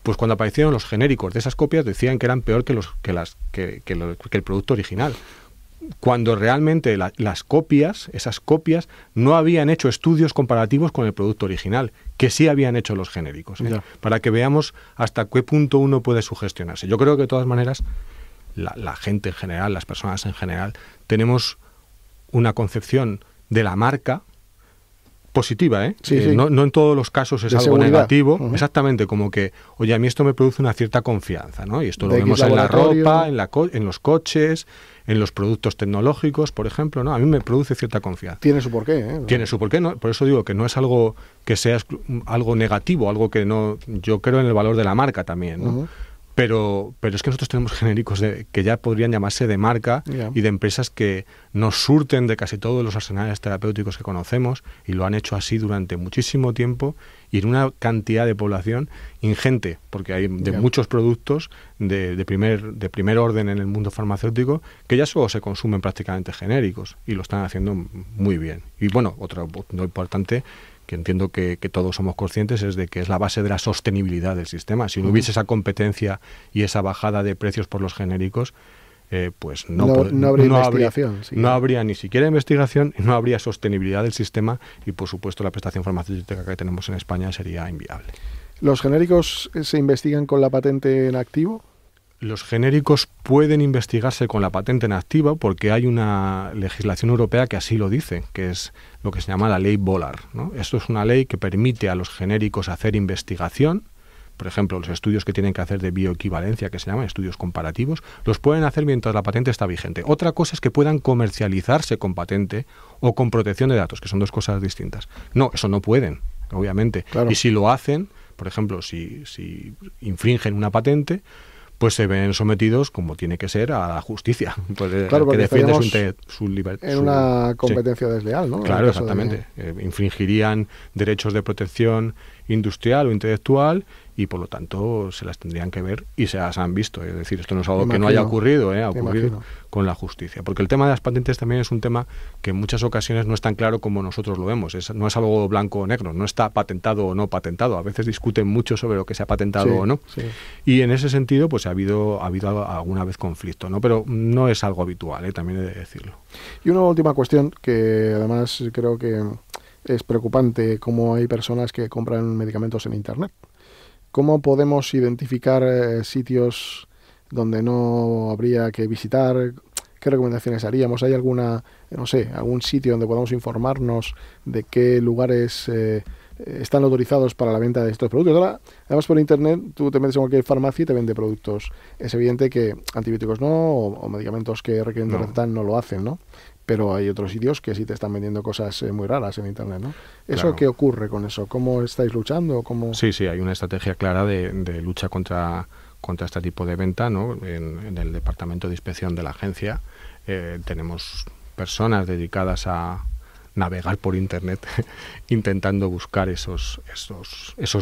Pues cuando aparecieron los genéricos de esas copias decían que eran peor que el producto original, cuando realmente esas copias no habían hecho estudios comparativos con el producto original, que sí habían hecho los genéricos, para que veamos hasta qué punto uno puede sugestionarse. Yo creo que de todas maneras la gente en general, las personas en general, tenemos una concepción de la marca positiva, ¿eh? Sí. No en todos los casos es de algo seguridad. negativo, exactamente, como que, oye, a mí esto me produce una cierta confianza, ¿no? Y esto lo De vemos X en la laboratorio. ropa, en los coches, en los productos tecnológicos, por ejemplo, ¿no? A mí me produce cierta confianza. Tiene su porqué, ¿eh? Tiene su porqué, ¿no? Por eso digo que no es algo que sea algo negativo, algo que no... Yo creo en el valor de la marca también, ¿no? Ujú. Pero es que nosotros tenemos genéricos que ya podrían llamarse de marca y de empresas que nos surten de casi todos los arsenales terapéuticos que conocemos, y lo han hecho así durante muchísimo tiempo y en una cantidad de población ingente, porque hay de muchos productos de primer orden en el mundo farmacéutico que ya solo se consumen prácticamente genéricos y lo están haciendo muy bien. Y bueno, otro punto importante que entiendo que todos somos conscientes es de que es la base de la sostenibilidad del sistema. Si no hubiese esa competencia y esa bajada de precios por los genéricos, pues no habría investigación. No habría ni siquiera investigación, no habría sostenibilidad del sistema y, por supuesto, la prestación farmacéutica que tenemos en España sería inviable. ¿Los genéricos se investigan con la patente en activo? Los genéricos pueden investigarse con la patente en activo porque hay una legislación europea que así lo dice, que es lo que se llama la ley Bolar, ¿no? Esto es una ley que permite a los genéricos hacer investigación. Por ejemplo, los estudios que tienen que hacer de bioequivalencia, que se llaman estudios comparativos, los pueden hacer mientras la patente está vigente. Otra cosa es que puedan comercializarse con patente o con protección de datos, que son dos cosas distintas. No, eso no pueden, obviamente. Claro. Y si lo hacen, por ejemplo, si infringen una patente, pues se ven sometidos, como tiene que ser, a la justicia, pues, claro, que defiende su libertad. En una competencia desleal, ¿no? Claro, exactamente. Infringirían derechos de protección industrial o intelectual y, por lo tanto, se las tendrían que ver y se las han visto. Es decir, esto no es algo que no haya ocurrido, ha ocurrido con la justicia. Porque el tema de las patentes también es un tema que en muchas ocasiones no es tan claro como nosotros lo vemos. No es algo blanco o negro, no está patentado o no patentado. A veces discuten mucho sobre lo que se ha patentado o no. Sí. Y en ese sentido, pues ha habido alguna vez conflicto, ¿no? Pero no es algo habitual, también he de decirlo. Y una última cuestión que además creo que es preocupante, cómo hay personas que compran medicamentos en Internet. ¿Cómo podemos identificar sitios donde no habría que visitar? ¿Qué recomendaciones haríamos? ¿Hay algún sitio donde podamos informarnos de qué lugares están autorizados para la venta de estos productos? Ahora, además, por Internet, tú te metes en cualquier farmacia y te vende productos. Es evidente que antibióticos no, o medicamentos que requieren de receta no lo hacen, ¿no? Pero hay otros sitios que sí te están vendiendo cosas muy raras en Internet, ¿no? ¿Eso claro. ¿Qué ocurre con eso? ¿Cómo estáis luchando? ¿Cómo... Sí, hay una estrategia clara de lucha contra este tipo de venta, ¿no? En el departamento de inspección de la agencia tenemos personas dedicadas a navegar por Internet intentando buscar esos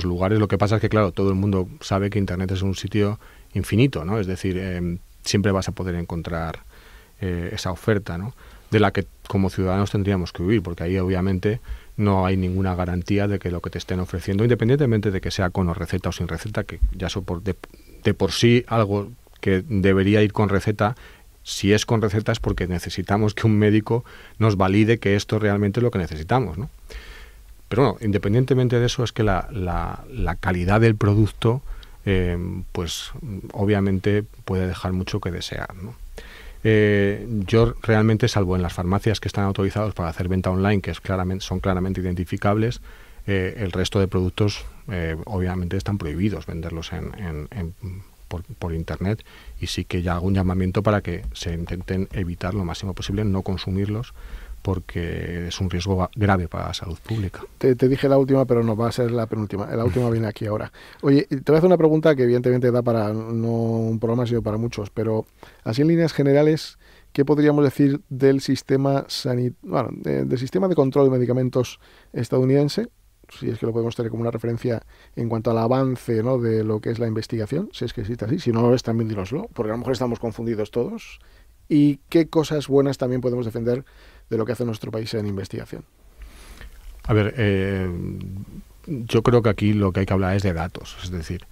lugares. Lo que pasa es que, claro, todo el mundo sabe que Internet es un sitio infinito, ¿no? Es decir, siempre vas a poder encontrar esa oferta, ¿no? De la que como ciudadanos tendríamos que huir, porque ahí obviamente no hay ninguna garantía de que lo que te estén ofreciendo, independientemente de que sea con o receta o sin receta, que ya eso de por sí algo que debería ir con receta, si es con receta es porque necesitamos que un médico nos valide que esto realmente es lo que necesitamos, ¿no? Pero bueno, independientemente de eso, es que la calidad del producto pues obviamente puede dejar mucho que desear, ¿no? Yo realmente, salvo en las farmacias que están autorizados para hacer venta online, que son claramente identificables, el resto de productos obviamente están prohibidos venderlos por Internet, y sí que ya hago un llamamiento para que se intenten evitar lo máximo posible, no consumirlos, porque es un riesgo grave para la salud pública. Te dije la última, pero no va a ser la penúltima. La última viene aquí ahora. Oye, te voy a hacer una pregunta que evidentemente da para no un programa, sino para muchos, pero así en líneas generales, ¿qué podríamos decir del sistema del sistema de control de medicamentos estadounidense? Si es que lo podemos tener como una referencia en cuanto al avance, ¿no?, de lo que es la investigación, si es que existe así. Si no lo es, también dínoslo, porque a lo mejor estamos confundidos todos. ¿Y qué cosas buenas también podemos defender de lo que hace nuestro país en investigación? A ver, yo creo que aquí lo que hay que hablar es de datos. Es decir,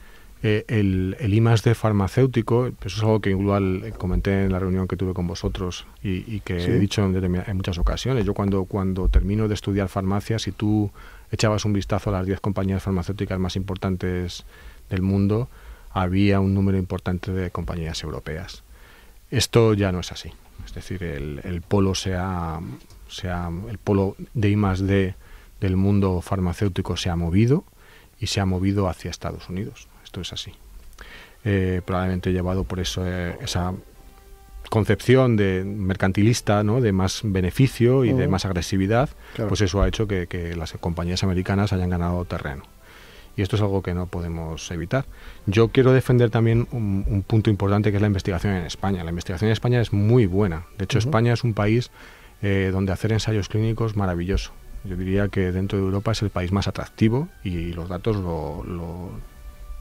el I+D farmacéutico, eso es algo que igual comenté en la reunión que tuve con vosotros y que he dicho en muchas ocasiones. Yo cuando termino de estudiar farmacia, si tú echabas un vistazo a las 10 compañías farmacéuticas más importantes del mundo, había un número importante de compañías europeas. Esto ya no es así. Es decir, el polo el polo de I+D del mundo farmacéutico se ha movido y se ha movido hacia Estados Unidos. Esto es así. Probablemente llevado por eso, esa concepción de mercantilista, ¿no?, de más beneficio y de más agresividad, claro. Pues eso ha hecho que las compañías americanas hayan ganado terreno. Y esto es algo que no podemos evitar. Yo quiero defender también un punto importante, que es la investigación en España. La investigación en España es muy buena. De hecho, España es un país donde hacer ensayos clínicos maravilloso. Yo diría que dentro de Europa es el país más atractivo y los datos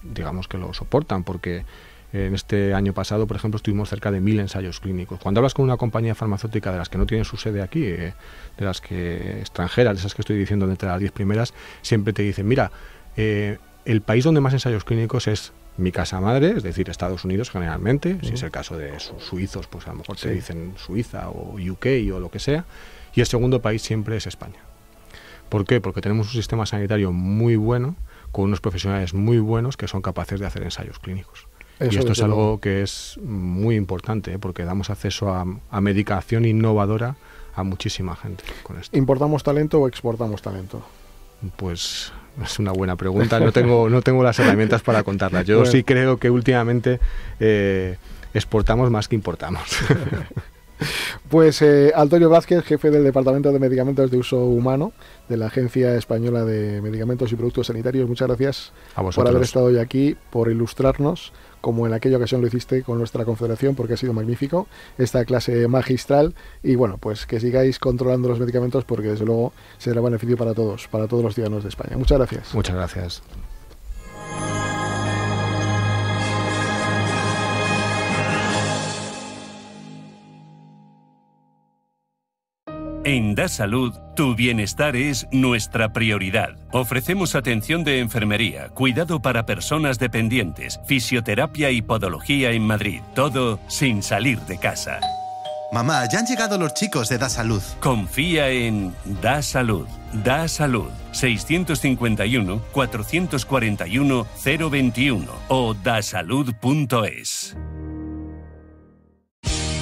digamos que lo soportan, porque en este año pasado, por ejemplo, estuvimos cerca de 1000 ensayos clínicos. Cuando hablas con una compañía farmacéutica de las que no tienen su sede aquí, de las que extranjeras, de esas que estoy diciendo, entre las 10 primeras, siempre te dicen, mira, el país donde más ensayos clínicos es mi casa madre, es decir, Estados Unidos generalmente, si es el caso de suizos, pues a lo mejor te dicen Suiza o UK o lo que sea, y el segundo país siempre es España. ¿Por qué? Porque tenemos un sistema sanitario muy bueno, con unos profesionales muy buenos que son capaces de hacer ensayos clínicos. Y esto es algo que es muy importante, porque damos acceso a medicación innovadora a muchísima gente con esto. ¿Importamos talento o exportamos talento? Pues es una buena pregunta. No tengo las herramientas para contarlas. Yo sí creo que últimamente exportamos más que importamos. Pues Antonio Vázquez, jefe del Departamento de Medicamentos de Uso Humano de la Agencia Española de Medicamentos y Productos Sanitarios, muchas gracias por haber estado hoy aquí, por ilustrarnos, como en aquella ocasión lo hiciste con nuestra confederación, porque ha sido magnífico esta clase magistral. Y bueno, pues que sigáis controlando los medicamentos, porque desde luego será beneficio para todos los ciudadanos de España. Muchas gracias. Muchas gracias. En Da Salud, tu bienestar es nuestra prioridad. Ofrecemos atención de enfermería, cuidado para personas dependientes, fisioterapia y podología en Madrid. Todo sin salir de casa. Mamá, ya han llegado los chicos de Da Salud. Confía en Da Salud. Da Salud. 651-441-021 o dasalud.es.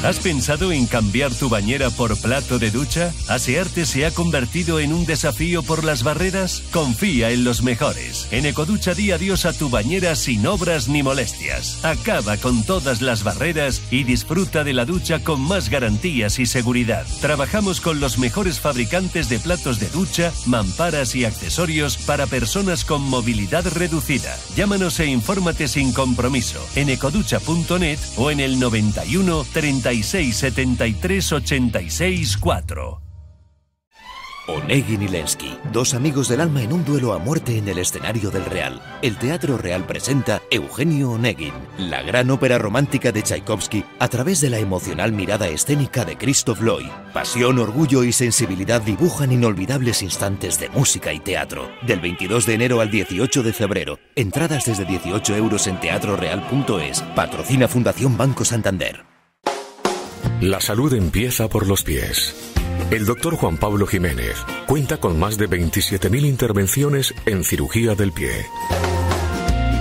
¿Has pensado en cambiar tu bañera por plato de ducha? ¿Asearte se ha convertido en un desafío por las barreras? Confía en los mejores. En Ecoducha di adiós a tu bañera sin obras ni molestias. Acaba con todas las barreras y disfruta de la ducha con más garantías y seguridad. Trabajamos con los mejores fabricantes de platos de ducha, mamparas y accesorios para personas con movilidad reducida. Llámanos e infórmate sin compromiso en ecoducha.net o en el 91 36 73 86 4. Onegin y Lenski, dos amigos del alma en un duelo a muerte en el escenario del Real. El Teatro Real presenta Eugenio Onegin, la gran ópera romántica de Tchaikovsky a través de la emocional mirada escénica de Christoph Loy. Pasión, orgullo y sensibilidad dibujan inolvidables instantes de música y teatro. Del 22 de enero al 18 de febrero. Entradas desde 18 € en teatroreal.es. Patrocina Fundación Banco Santander. La salud empieza por los pies. El doctor Juan Pablo Jiménez cuenta con más de 27.000 intervenciones en cirugía del pie.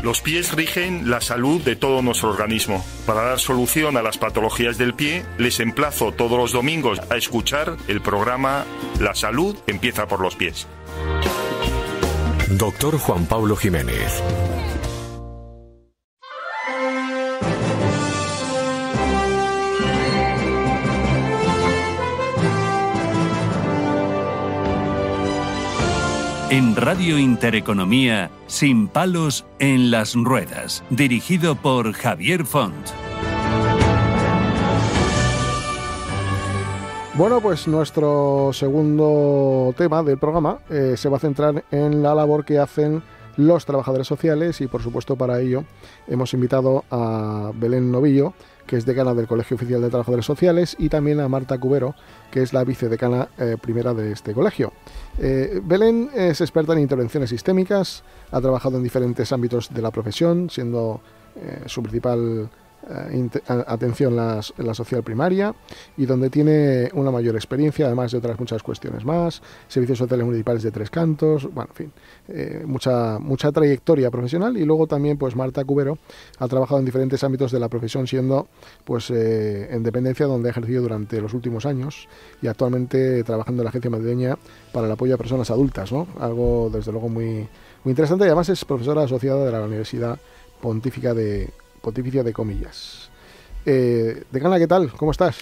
Los pies rigen la salud de todo nuestro organismo. Para dar solución a las patologías del pie, les emplazo todos los domingos a escuchar el programa La salud empieza por los pies. Doctor Juan Pablo Jiménez. En Radio Intereconomía, Sin palos en las ruedas, dirigido por Javier Font. Bueno, pues nuestro segundo tema del programa se va a centrar en la labor que hacen los trabajadores sociales y, por supuesto, para ello hemos invitado a Belén Novillo, que es decana del Colegio Oficial de Trabajadores Sociales, y también a Marta Cubero, que es la vicedecana primera de este colegio. Belén es experta en intervenciones sistémicas, ha trabajado en diferentes ámbitos de la profesión, siendo su principal atención la social primaria y donde tiene una mayor experiencia, además de otras muchas cuestiones más, servicios sociales municipales de Tres Cantos, bueno, en fin, mucha trayectoria profesional. Y luego también pues Marta Cubero ha trabajado en diferentes ámbitos de la profesión, siendo pues en dependencia, donde ha ejercido durante los últimos años, y actualmente trabajando en la Agencia Madrileña para el Apoyo a Personas Adultas, ¿no? Algo desde luego muy interesante, y además es profesora asociada de la Universidad Pontificia de Comillas. Decana, ¿qué tal? ¿Cómo estás?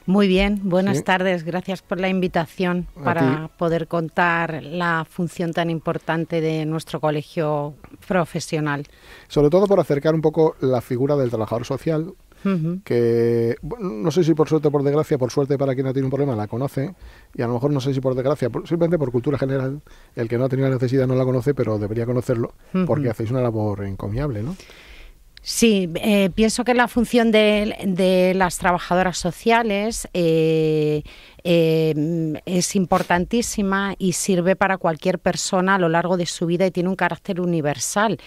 Muy bien, buenas tardes. Gracias por la invitación para poder contar la función tan importante de nuestro colegio profesional. Sobre todo por acercar un poco la figura del trabajador social, que no sé si por suerte o por desgracia, por suerte para quien no tiene un problema la conoce, y a lo mejor no sé si por desgracia, simplemente por cultura general, el que no ha tenido la necesidad no la conoce, pero debería conocerlo, porque hacéis una labor encomiable, ¿no? Sí, pienso que la función de las trabajadoras sociales es importantísima y sirve para cualquier persona a lo largo de su vida y tiene un carácter universal.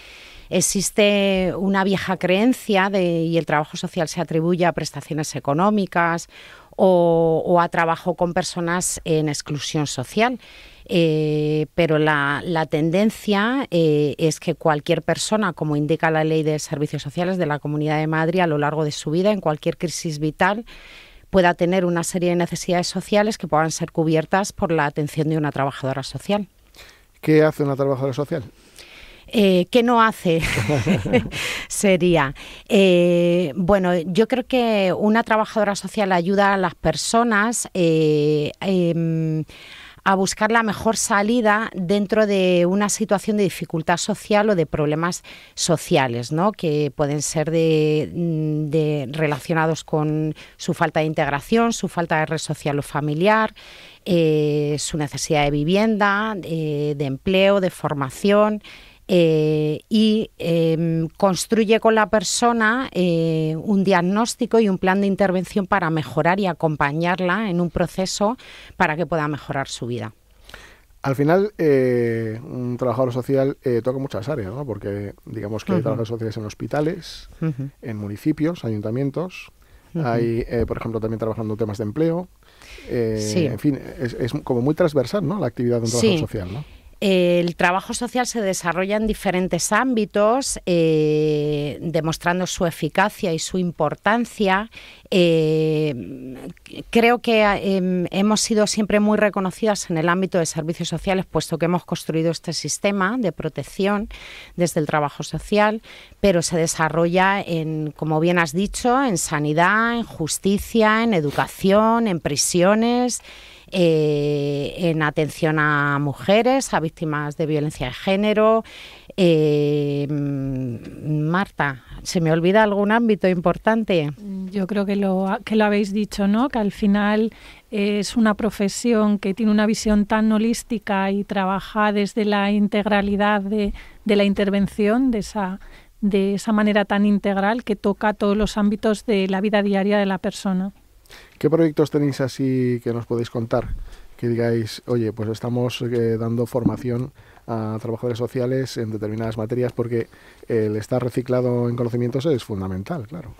Existe una vieja creencia y el trabajo social se atribuye a prestaciones económicas o a trabajo con personas en exclusión social. Pero la tendencia es que cualquier persona, como indica la Ley de Servicios Sociales de la Comunidad de Madrid, a lo largo de su vida, en cualquier crisis vital, pueda tener una serie de necesidades sociales que puedan ser cubiertas por la atención de una trabajadora social. ¿Qué hace una trabajadora social? ¿Qué no hace? Sería. Bueno, yo creo que una trabajadora social ayuda a las personas a buscar la mejor salida dentro de una situación de dificultad social o de problemas sociales, ¿no? Que pueden ser relacionados con su falta de integración, su falta de red social o familiar, su necesidad de vivienda, de empleo, de formación. Y construye con la persona un diagnóstico y un plan de intervención para mejorar y acompañarla en un proceso para que pueda mejorar su vida. Al final, un trabajador social toca muchas áreas, ¿no? Porque digamos que hay trabajadores sociales en hospitales, en municipios, ayuntamientos, hay, por ejemplo, también trabajando temas de empleo. Sí. En fin, es como muy transversal, ¿no?, la actividad de un trabajador social, ¿no? El trabajo social se desarrolla en diferentes ámbitos, demostrando su eficacia y su importancia. Creo que hemos sido siempre muy reconocidas en el ámbito de servicios sociales, puesto que hemos construido este sistema de protección desde el trabajo social, pero se desarrolla como bien has dicho, en sanidad, en justicia, en educación, en prisiones, en atención a mujeres, a víctimas de violencia de género. Marta, ¿se me olvida algún ámbito importante? Yo creo que lo habéis dicho, ¿no? Que al final es una profesión que tiene una visión tan holística y trabaja desde la integralidad de la intervención, de esa manera tan integral que toca todos los ámbitos de la vida diaria de la persona. ¿Qué proyectos tenéis así que nos podéis contar? Que digáis, oye, pues estamos dando formación a trabajadores sociales en determinadas materias, porque el estar reciclado en conocimientos es fundamental, claro.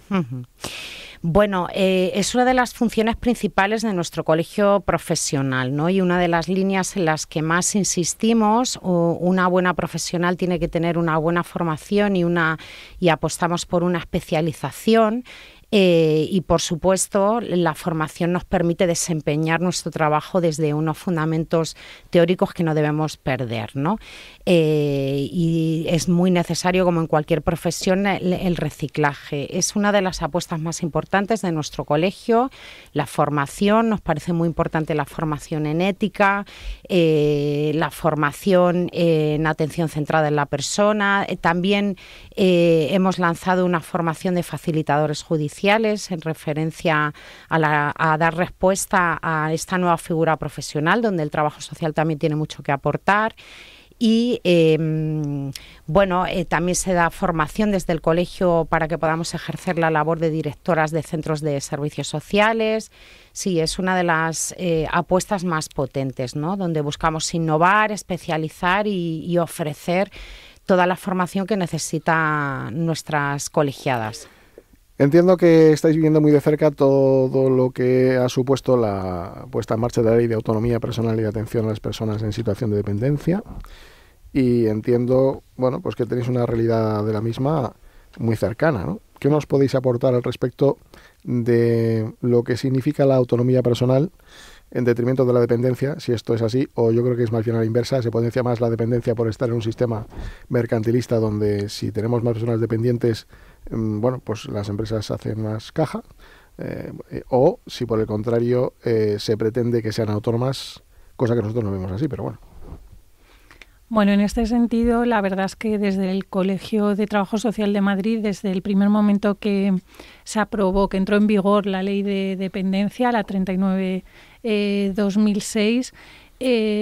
Bueno, es una de las funciones principales de nuestro colegio profesional, ¿no? Y una de las líneas en las que más insistimos. Una buena profesional tiene que tener una buena formación y apostamos por una especialización. Y, por supuesto, la formación nos permite desempeñar nuestro trabajo desde unos fundamentos teóricos que no debemos perder, ¿no? Y es muy necesario, como en cualquier profesión, el reciclaje. Es una de las apuestas más importantes de nuestro colegio. La formación, nos parece muy importante la formación en ética, la formación en atención centrada en la persona. También hemos lanzado una formación de facilitadores judiciales en referencia a dar respuesta a esta nueva figura profesional, donde el trabajo social también tiene mucho que aportar. Y también se da formación desde el colegio para que podamos ejercer la labor de directoras de centros de servicios sociales. Sí, es una de las apuestas más potentes, ¿no? Donde buscamos innovar, especializar y ofrecer toda la formación que necesitan nuestras colegiadas. Entiendo que estáis viviendo muy de cerca todo lo que ha supuesto la puesta en marcha de la Ley de Autonomía Personal y de Atención a las Personas en Situación de Dependencia, y entiendo, bueno, pues que tenéis una realidad de la misma muy cercana, ¿no? ¿Qué nos podéis aportar al respecto de lo que significa la autonomía personal en detrimento de la dependencia, si esto es así, o yo creo que es más bien a la inversa, se potencia más la dependencia por estar en un sistema mercantilista donde si tenemos más personas dependientes, bueno, pues las empresas hacen más caja, o si por el contrario se pretende que sean autónomas, cosa que nosotros no vemos así, pero bueno. Bueno, en este sentido, la verdad es que desde el Colegio de Trabajo Social de Madrid, desde el primer momento que se aprobó, que entró en vigor la Ley de Dependencia, la 39/2006,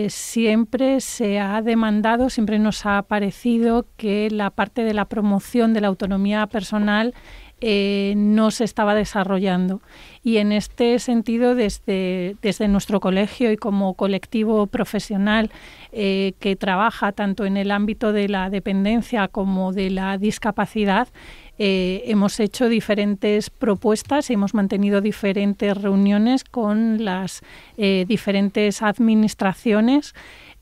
siempre se ha demandado, siempre nos ha parecido que la parte de la promoción de la autonomía personal no se estaba desarrollando. Y en este sentido, desde nuestro colegio y como colectivo profesional que trabaja tanto en el ámbito de la dependencia como de la discapacidad, hemos hecho diferentes propuestas y hemos mantenido diferentes reuniones con las diferentes administraciones,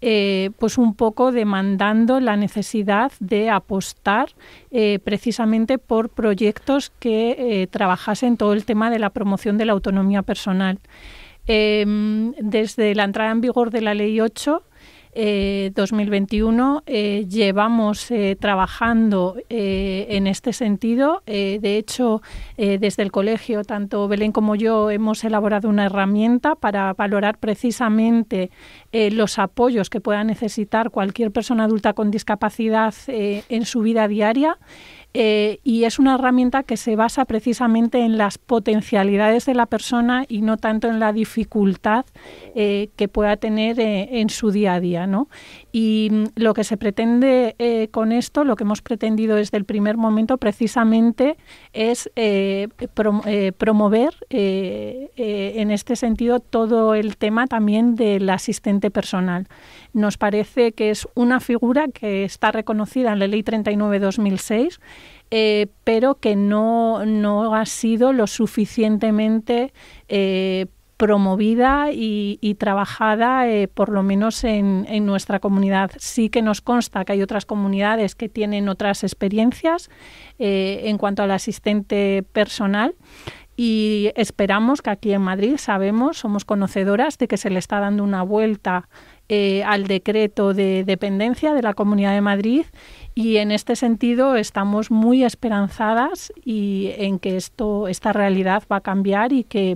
pues un poco demandando la necesidad de apostar precisamente por proyectos que trabajasen todo el tema de la promoción de la autonomía personal. Desde la entrada en vigor de la Ley 8, 2021, llevamos trabajando en este sentido. De hecho, desde el colegio, tanto Belén como yo hemos elaborado una herramienta para valorar precisamente los apoyos que pueda necesitar cualquier persona adulta con discapacidad en su vida diaria. Y es una herramienta que se basa precisamente en las potencialidades de la persona y no tanto en la dificultad que pueda tener en su día a día, ¿no? Y lo que se pretende con esto, lo que hemos pretendido desde el primer momento precisamente es promover en este sentido todo el tema también del asistente personal. Nos parece que es una figura que está reconocida en la Ley 39/2006, pero que no ha sido lo suficientemente promovida y trabajada, por lo menos en nuestra comunidad. Sí que nos consta que hay otras comunidades que tienen otras experiencias en cuanto al asistente personal, y esperamos que aquí en Madrid somos conocedoras de que se le está dando una vuelta al decreto de dependencia de la Comunidad de Madrid, y en este sentido estamos muy esperanzadas y en que esta realidad va a cambiar, y que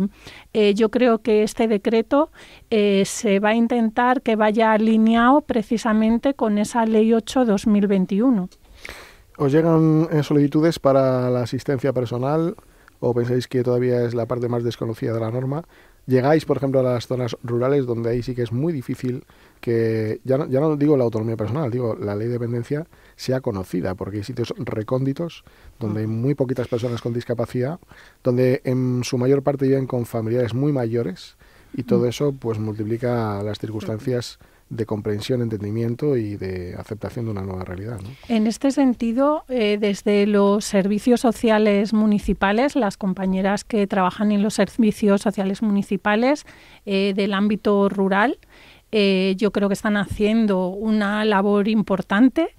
yo creo que este decreto se va a intentar que vaya alineado precisamente con esa Ley 8/2021. ¿Os llegan solicitudes para la asistencia personal o pensáis que todavía es la parte más desconocida de la norma? Llegáis, por ejemplo, a las zonas rurales donde ahí sí que es muy difícil que, ya no digo la autonomía personal, digo la ley de dependencia sea conocida, porque hay sitios recónditos donde hay muy poquitas personas con discapacidad, donde en su mayor parte viven con familiares muy mayores, y todo eso pues multiplica las circunstancias de comprensión, entendimiento y de aceptación de una nueva realidad, ¿no? En este sentido, desde los servicios sociales municipales, las compañeras que trabajan en los servicios sociales municipales del ámbito rural, yo creo que están haciendo una labor importante,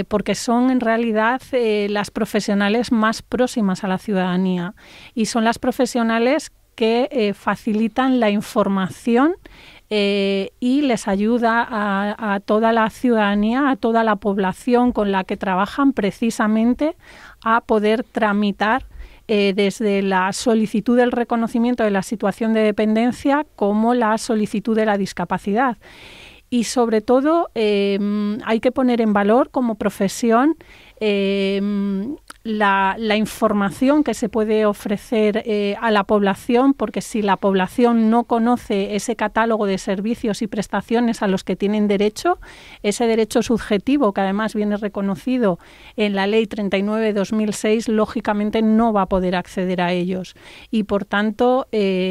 porque son en realidad las profesionales más próximas a la ciudadanía, y son las profesionales que facilitan la información y les ayuda a toda la ciudadanía, a toda la población con la que trabajan, precisamente a poder tramitar desde la solicitud del reconocimiento de la situación de dependencia como la solicitud de la discapacidad. Y sobre todo hay que poner en valor como profesión la información que se puede ofrecer a la población, porque si la población no conoce ese catálogo de servicios y prestaciones a los que tienen derecho, ese derecho subjetivo que además viene reconocido en la Ley 39/2006, lógicamente no va a poder acceder a ellos. Y por tanto,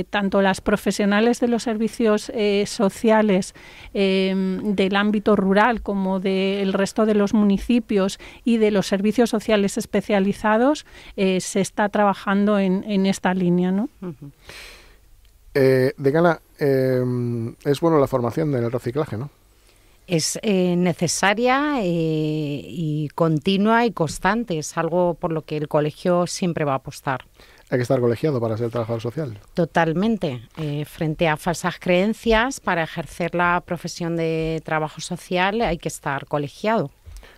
tanto las profesionales de los servicios sociales del ámbito rural como del resto de los municipios y de los servicios sociales especializados se está trabajando en esta línea, ¿no? Decana, es bueno la formación en el reciclaje, ¿no? Es necesaria y continua y constante. Es algo por lo que el colegio siempre va a apostar. Hay que estar colegiado para ser trabajador social. Totalmente. Frente a falsas creencias, para ejercer la profesión de trabajo social hay que estar colegiado.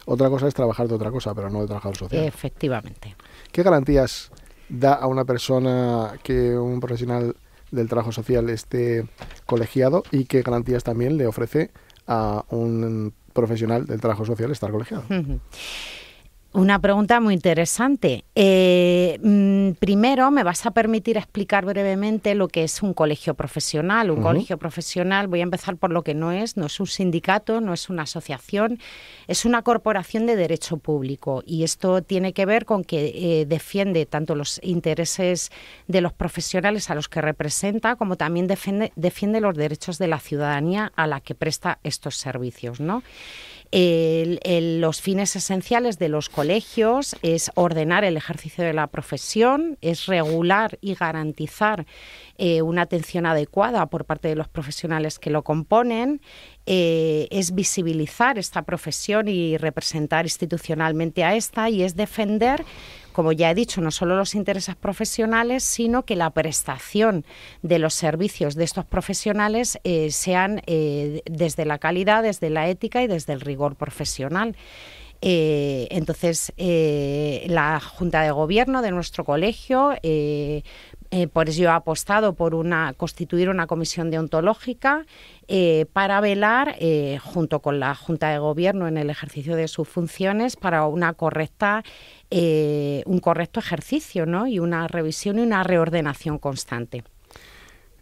Otra cosa es trabajar de otra cosa, pero no de trabajador social. Efectivamente. ¿Qué garantías da a una persona que un profesional del trabajo social esté colegiado y qué garantías también le ofrece a un profesional del trabajo social estar colegiado? Una pregunta muy interesante. Primero, me vas a permitir explicar brevemente lo que es un colegio profesional. Un colegio profesional, voy a empezar por lo que no es un sindicato, no es una asociación, es una corporación de derecho público. Y esto tiene que ver con que defiende tanto los intereses de los profesionales a los que representa, como también defiende los derechos de la ciudadanía a la que presta estos servicios, ¿no? Los fines esenciales de los colegios es ordenar el ejercicio de la profesión, es regular y garantizar una atención adecuada por parte de los profesionales que lo componen, es visibilizar esta profesión y representar institucionalmente a esta, y es defender, como ya he dicho, no solo los intereses profesionales, sino que la prestación de los servicios de estos profesionales sean desde la calidad, desde la ética y desde el rigor profesional. Entonces, la Junta de Gobierno de nuestro colegio, por ello ha apostado por constituir una comisión deontológica para velar, junto con la Junta de Gobierno en el ejercicio de sus funciones, para un correcto ejercicio, ¿no? Y una revisión y una reordenación constante.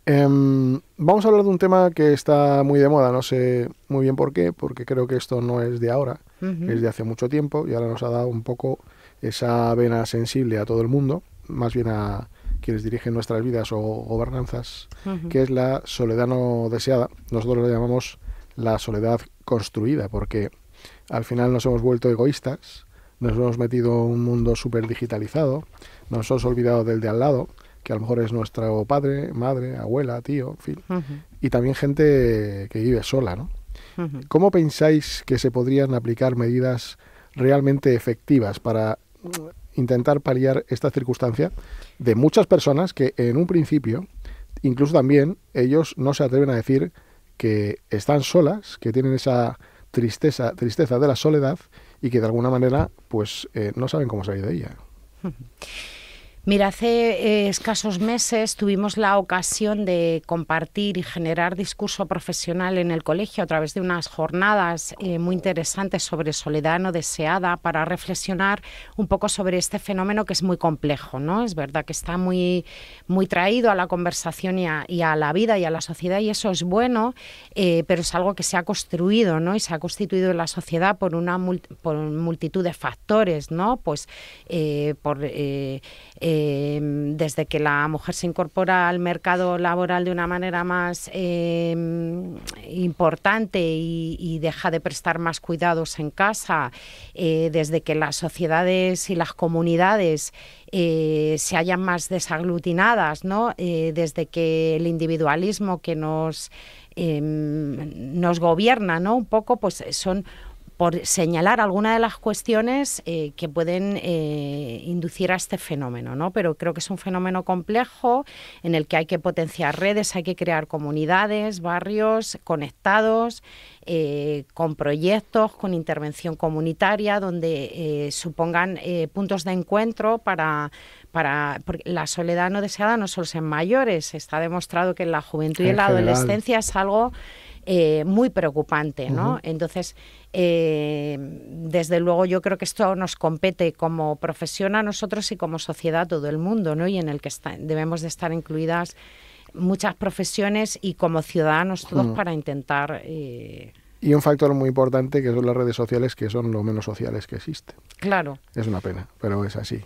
Vamos a hablar de un tema que está muy de moda, no sé muy bien por qué, porque creo que esto no es de ahora, es de hace mucho tiempo y ahora nos ha dado un poco esa vena sensible a todo el mundo, más bien a quienes dirigen nuestras vidas o gobernanzas, que es la soledad no deseada. Nosotros lo llamamos la soledad construida, porque al final nos hemos vuelto egoístas, nos hemos metido en un mundo súper digitalizado, nos hemos olvidado del de al lado, que a lo mejor es nuestro padre, madre, abuela, tío, en fin, y también gente que vive sola, ¿no? ¿Cómo pensáis que se podrían aplicar medidas realmente efectivas para intentar paliar esta circunstancia de muchas personas que en un principio, incluso también, ellos no se atreven a decir que están solas, que tienen esa tristeza de la soledad y que de alguna manera pues no saben cómo salir de ella? Mira, hace escasos meses tuvimos la ocasión de compartir y generar discurso profesional en el colegio a través de unas jornadas muy interesantes sobre soledad no deseada, para reflexionar un poco sobre este fenómeno que es muy complejo, ¿no? Es verdad que está muy, muy traído a la conversación y a la vida y a la sociedad, y eso es bueno, pero es algo que se ha construido, ¿no? Y se ha constituido en la sociedad por multitud de factores, ¿no? Pues desde que la mujer se incorpora al mercado laboral de una manera más importante y deja de prestar más cuidados en casa, desde que las sociedades y las comunidades se hallan más desaglutinadas, ¿no? Desde que el individualismo que nos gobierna, ¿no? Un poco, pues son, por señalar algunas de las cuestiones que pueden inducir a este fenómeno, ¿no? Pero creo que es un fenómeno complejo en el que hay que potenciar redes, hay que crear comunidades, barrios conectados, con proyectos, con intervención comunitaria, donde supongan puntos de encuentro porque la soledad no deseada no solo es en mayores, está demostrado que en la juventud y en la adolescencia es algo muy preocupante, ¿no? Entonces, desde luego yo creo que esto nos compete como profesión a nosotros y como sociedad a todo el mundo, ¿no? Y en el que debemos de estar incluidas muchas profesiones y como ciudadanos todos para intentar... Y un factor muy importante que son las redes sociales, que son lo menos sociales que existe. Claro. Es una pena, pero es así.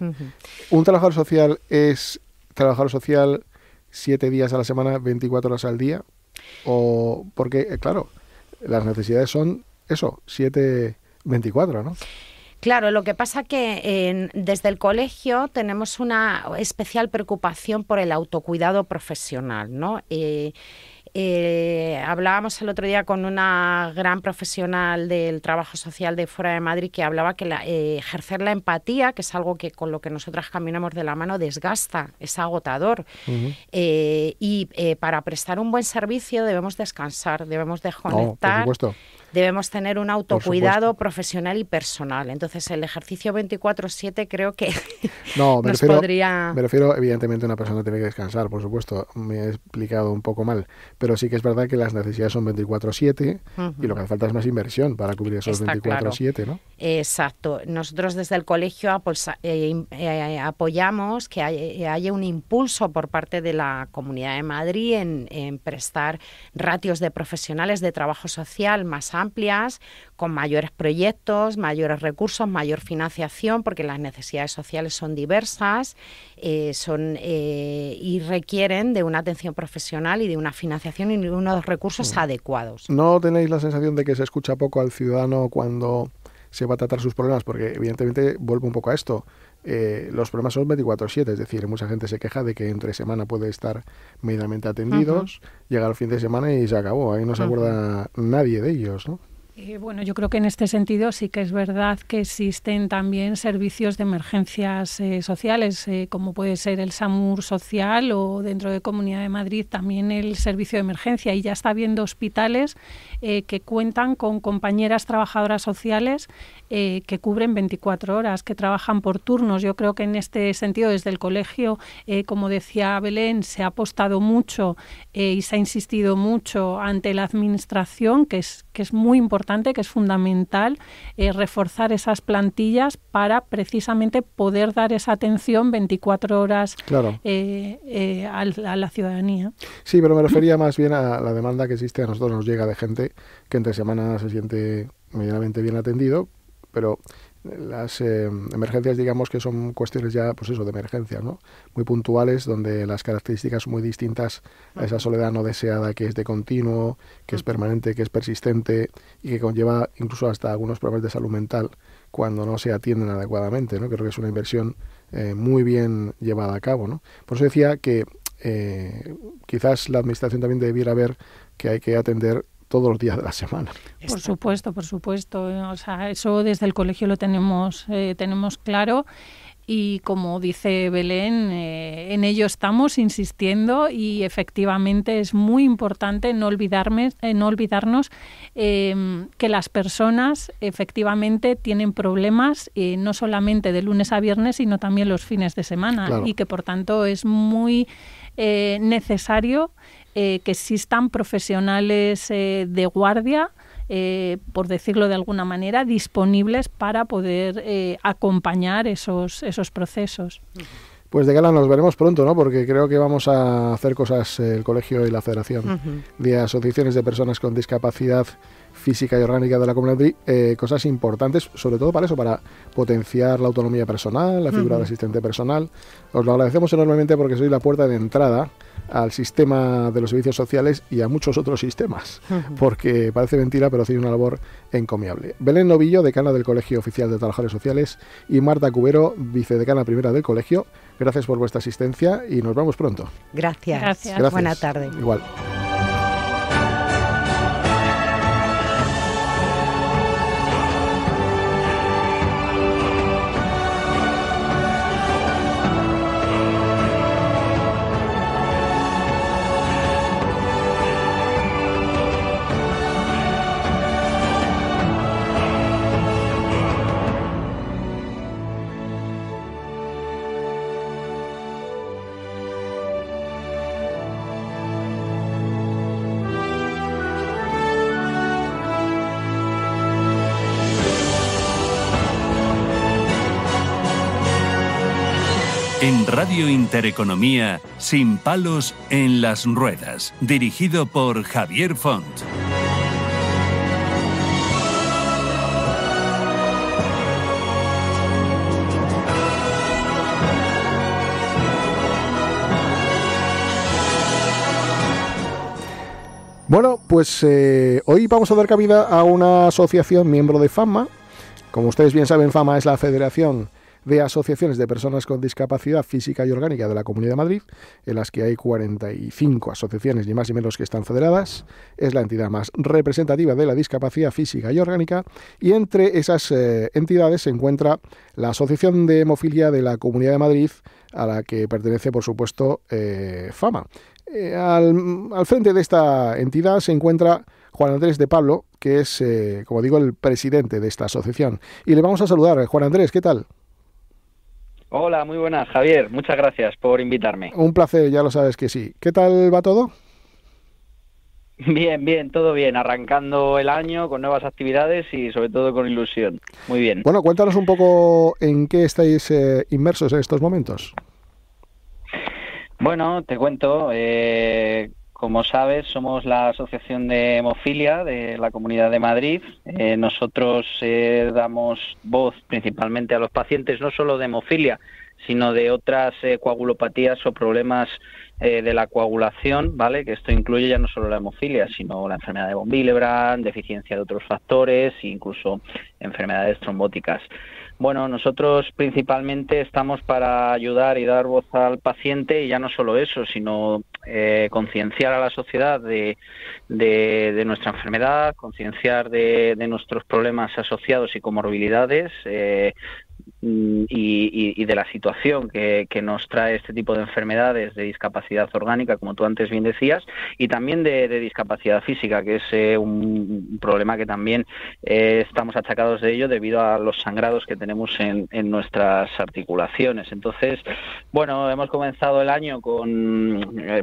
Un trabajador social es trabajador social 7 días a la semana, 24 horas al día. O porque, claro, las necesidades son eso, 7, 24, ¿no? Claro, lo que pasa que desde el colegio tenemos una especial preocupación por el autocuidado profesional, ¿no? Hablábamos el otro día con una gran profesional del trabajo social de fuera de Madrid que hablaba que ejercer la empatía, que es algo que con lo que nosotras caminamos de la mano, desgasta, es agotador. Y para prestar un buen servicio debemos descansar, debemos desconectar. Por supuesto. Debemos tener un autocuidado profesional y personal. Entonces, el ejercicio 24/7 creo que podría... Me refiero, evidentemente, a una persona tiene que descansar, por supuesto. Me he explicado un poco mal. Pero sí que es verdad que las necesidades son 24/7 y lo que hace falta es más inversión para cubrir esos 24/7, claro. ¿no? Exacto. Nosotros desde el colegio apoyamos que haya un impulso por parte de la Comunidad de Madrid en prestar ratios de profesionales de trabajo social más amplias, con mayores proyectos, mayores recursos, mayor financiación, porque las necesidades sociales son diversas y requieren de una atención profesional y de una financiación y de unos recursos adecuados. ¿No tenéis la sensación de que se escucha poco al ciudadano cuando se va a tratar sus problemas? Porque evidentemente vuelvo un poco a esto. Los problemas son 24/7, es decir, mucha gente se queja de que entre semana puede estar medianamente atendidos, llega el fin de semana y se acabó, ahí no se acuerda nadie de ellos, ¿no? Bueno, yo creo que en este sentido sí que es verdad que existen también servicios de emergencias sociales, como puede ser el SAMUR social o dentro de Comunidad de Madrid también el servicio de emergencia. Y ya está habiendo hospitales que cuentan con compañeras trabajadoras sociales que cubren 24 horas, que trabajan por turnos. Yo creo que en este sentido, desde el colegio, como decía Belén, se ha apostado mucho y se ha insistido mucho ante la administración, que es muy importante, que es fundamental reforzar esas plantillas para precisamente poder dar esa atención 24 horas claro. A la ciudadanía. Sí, pero me refería más bien a la demanda que existe. A nosotros nos llega de gente que entre semana se siente medianamente bien atendido, pero las emergencias, digamos que son cuestiones ya, pues eso, de emergencia, ¿no? Muy puntuales, donde las características son muy distintas a esa soledad no deseada que es de continuo, que es permanente, que es persistente y que conlleva incluso hasta algunos problemas de salud mental cuando no se atienden adecuadamente, ¿no? Creo que es una inversión muy bien llevada a cabo, ¿no? Por eso decía que quizás la administración también debiera ver que hay que atender todos los días de la semana. Por supuesto. O sea, eso desde el colegio lo tenemos claro y como dice Belén, en ello estamos insistiendo y efectivamente es muy importante no olvidarnos que las personas efectivamente tienen problemas no solamente de lunes a viernes, sino también los fines de semana, claro. Y que por tanto es muy necesario que existan profesionales de guardia, por decirlo de alguna manera, disponibles para poder acompañar esos procesos. Pues de gala nos veremos pronto, ¿no? Porque creo que vamos a hacer cosas el colegio y la Federación de Asociaciones de Personas con Discapacidad Física y Orgánica de la Comunidad de Madrid, cosas importantes, sobre todo para eso, para potenciar la autonomía personal, la figura del asistente personal. Os lo agradecemos enormemente porque sois la puerta de entrada al sistema de los servicios sociales y a muchos otros sistemas, porque parece mentira, pero hacéis una labor encomiable. Belén Novillo, decana del Colegio Oficial de Trabajadores Sociales, y Marta Cubero, vicedecana primera del colegio, gracias por vuestra asistencia y nos vemos pronto. Gracias. Buena tarde. Igual. En Radio Intereconomía, Sin palos en las ruedas, dirigido por Javier Font. Bueno, pues hoy vamos a dar cabida a una asociación miembro de FAMA, Como ustedes bien saben, FAMA es la Federación de Asociaciones de Personas con Discapacidad Física y Orgánica de la Comunidad de Madrid, en las que hay 45 asociaciones, ni más ni menos, que están federadas. Es la entidad más representativa de la discapacidad física y orgánica, y entre esas entidades se encuentra la Asociación de Hemofilia de la Comunidad de Madrid, a la que pertenece, por supuesto, FAMA. Al frente de esta entidad se encuentra Juan Andrés de Pablo, que es, como digo, el presidente de esta asociación. Y le vamos a saludar. Juan Andrés, ¿qué tal? Hola, muy buenas, Javier. Muchas gracias por invitarme. Un placer, ya lo sabes que sí. ¿Qué tal va todo? Bien, todo bien. Arrancando el año con nuevas actividades y sobre todo con ilusión. Muy bien. Bueno, cuéntanos un poco en qué estáis inmersos en estos momentos. Bueno, te cuento. Como sabes, somos la Asociación de Hemofilia de la Comunidad de Madrid. Nosotros damos voz principalmente a los pacientes, no solo de hemofilia, sino de otras coagulopatías o problemas de la coagulación, ¿vale? Que esto incluye ya no solo la hemofilia, sino la enfermedad de von Willebrand, deficiencia de otros factores e incluso enfermedades trombóticas. Bueno, nosotros principalmente estamos para ayudar y dar voz al paciente, y ya no solo eso, sino concienciar a la sociedad de nuestra enfermedad, concienciar de nuestros problemas asociados y comorbilidades, y de la situación que nos trae este tipo de enfermedades de discapacidad orgánica, como tú antes bien decías, y también de discapacidad física, que es un problema que también estamos achacados de ello debido a los sangrados que tenemos en nuestras articulaciones. Entonces, bueno, hemos comenzado el año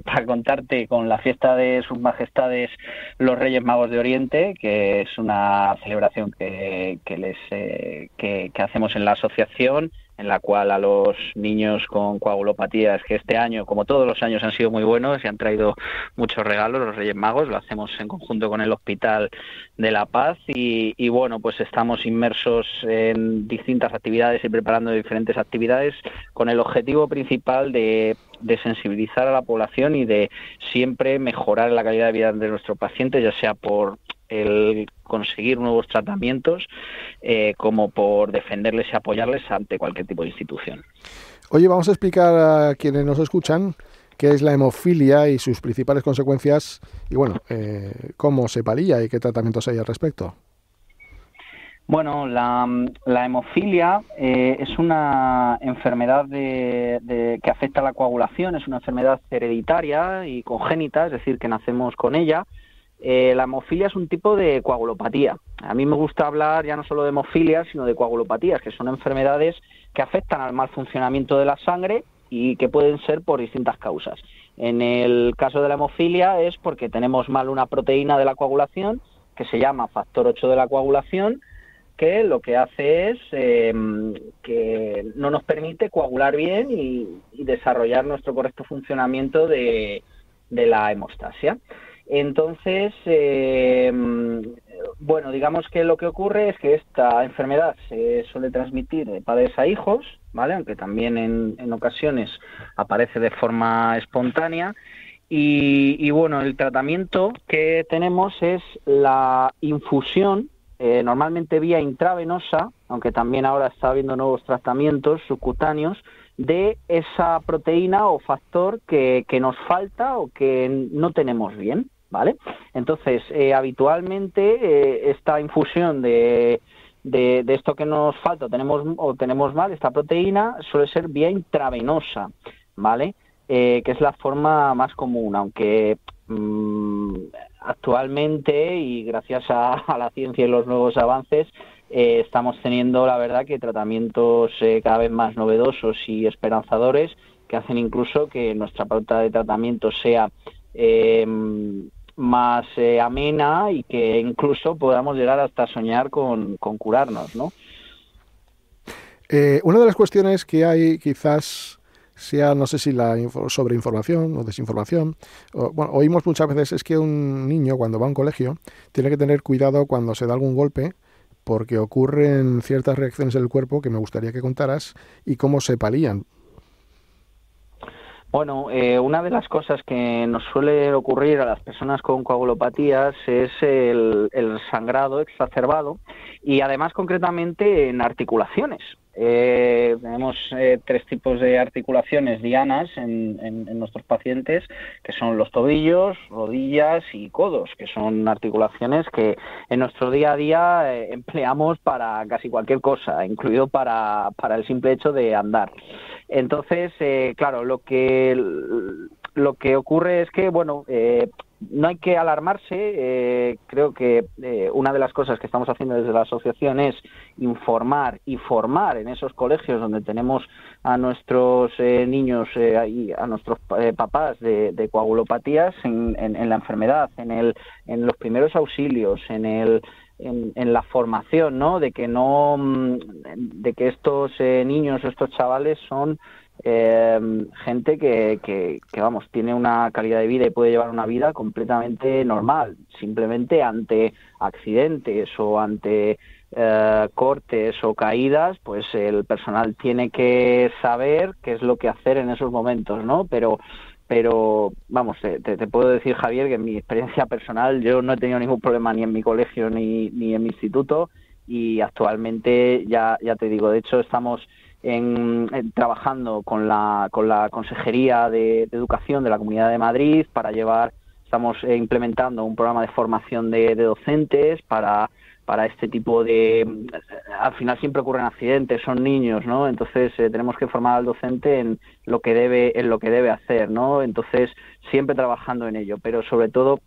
para contarte, con la fiesta de Sus Majestades los Reyes Magos de Oriente, que es una celebración que hacemos en la asociación, en la cual a los niños con coagulopatías, que este año, como todos los años, han sido muy buenos y han traído muchos regalos los Reyes Magos, lo hacemos en conjunto con el Hospital de la Paz, y bueno, pues estamos inmersos en distintas actividades y preparando diferentes actividades con el objetivo principal de sensibilizar a la población y de siempre mejorar la calidad de vida de nuestros pacientes, ya sea por el conseguir nuevos tratamientos, como por defenderles y apoyarles ante cualquier tipo de institución. Oye, vamos a explicar a quienes nos escuchan qué es la hemofilia y sus principales consecuencias, y bueno, cómo se palía y qué tratamientos hay al respecto. Bueno, la hemofilia es una enfermedad que afecta a la coagulación, es una enfermedad hereditaria y congénita, es decir, que nacemos con ella. La hemofilia es un tipo de coagulopatía. A mí me gusta hablar ya no solo de hemofilia, sino de coagulopatías, que son enfermedades que afectan al mal funcionamiento de la sangre y que pueden ser por distintas causas. En el caso de la hemofilia es porque tenemos mal una proteína de la coagulación que se llama factor 8 de la coagulación, que lo que hace es que no nos permite coagular bien y desarrollar nuestro correcto funcionamiento de la hemostasia. Entonces, bueno, digamos que lo que ocurre es que esta enfermedad se suele transmitir de padres a hijos, ¿vale? Aunque también en ocasiones aparece de forma espontánea. Y bueno, el tratamiento que tenemos es la infusión, normalmente vía intravenosa, aunque también ahora está habiendo nuevos tratamientos subcutáneos, de esa proteína o factor que nos falta o que no tenemos bien, ¿vale? Entonces, habitualmente esta infusión de esto que nos falta o tenemos mal, esta proteína, suele ser vía intravenosa, ¿vale? Que es la forma más común, aunque actualmente, y gracias a la ciencia y los nuevos avances, estamos teniendo, la verdad, que tratamientos cada vez más novedosos y esperanzadores, que hacen incluso que nuestra pauta de tratamiento sea más amena y que incluso podamos llegar hasta soñar con curarnos, ¿no? Una de las cuestiones que hay quizás sea, no sé si la sobreinformación o desinformación, bueno, oímos muchas veces es que un niño cuando va a un colegio tiene que tener cuidado cuando se da algún golpe, porque ocurren ciertas reacciones en el cuerpo que me gustaría que contaras y cómo se palían. Bueno, una de las cosas que nos suele ocurrir a las personas con coagulopatías es el sangrado exacerbado y además concretamente en articulaciones. Tenemos 3 tipos de articulaciones dianas en nuestros pacientes, que son los tobillos, rodillas y codos, que son articulaciones que en nuestro día a día empleamos para casi cualquier cosa, incluido para el simple hecho de andar. Entonces, claro, lo que ocurre es que, bueno, no hay que alarmarse. Creo que una de las cosas que estamos haciendo desde la asociación es informar y formar en esos colegios donde tenemos a nuestros niños y a nuestros papás de coagulopatías en la enfermedad, en los primeros auxilios, en la formación, ¿no? De que estos niños, estos chavales son gente que vamos, tiene una calidad de vida y puede llevar una vida completamente normal. Simplemente ante accidentes o ante cortes o caídas, pues el personal tiene que saber qué es lo que hacer en esos momentos, ¿no? Pero vamos, te puedo decir, Javier, que en mi experiencia personal yo no he tenido ningún problema ni en mi colegio ni en mi instituto, y actualmente ya te digo, de hecho estamos trabajando con la Consejería de Educación de la Comunidad de Madrid estamos implementando un programa de formación de docentes para este tipo de... Al final siempre ocurren accidentes, son niños, ¿no? Entonces tenemos que formar al docente en lo que debe hacer, ¿no? Entonces siempre trabajando en ello, pero sobre todo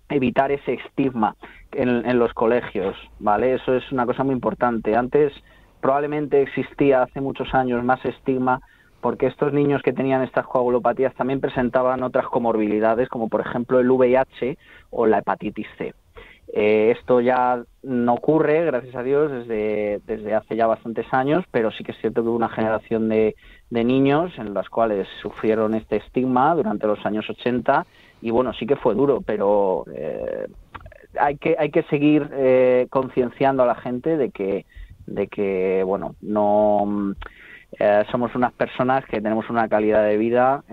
evitar ese estigma en los colegios, ¿vale? Eso es una cosa muy importante. Antes probablemente existía hace muchos años más estigma porque estos niños que tenían estas coagulopatías también presentaban otras comorbilidades, como por ejemplo el VIH o la hepatitis C. Esto ya no ocurre, gracias a Dios, desde hace ya bastantes años, pero sí que es cierto que hubo una generación de niños en las cuales sufrieron este estigma durante los años 80 y bueno, sí que fue duro, pero hay que seguir concienciando a la gente de que bueno, no somos unas personas que tenemos una calidad de vida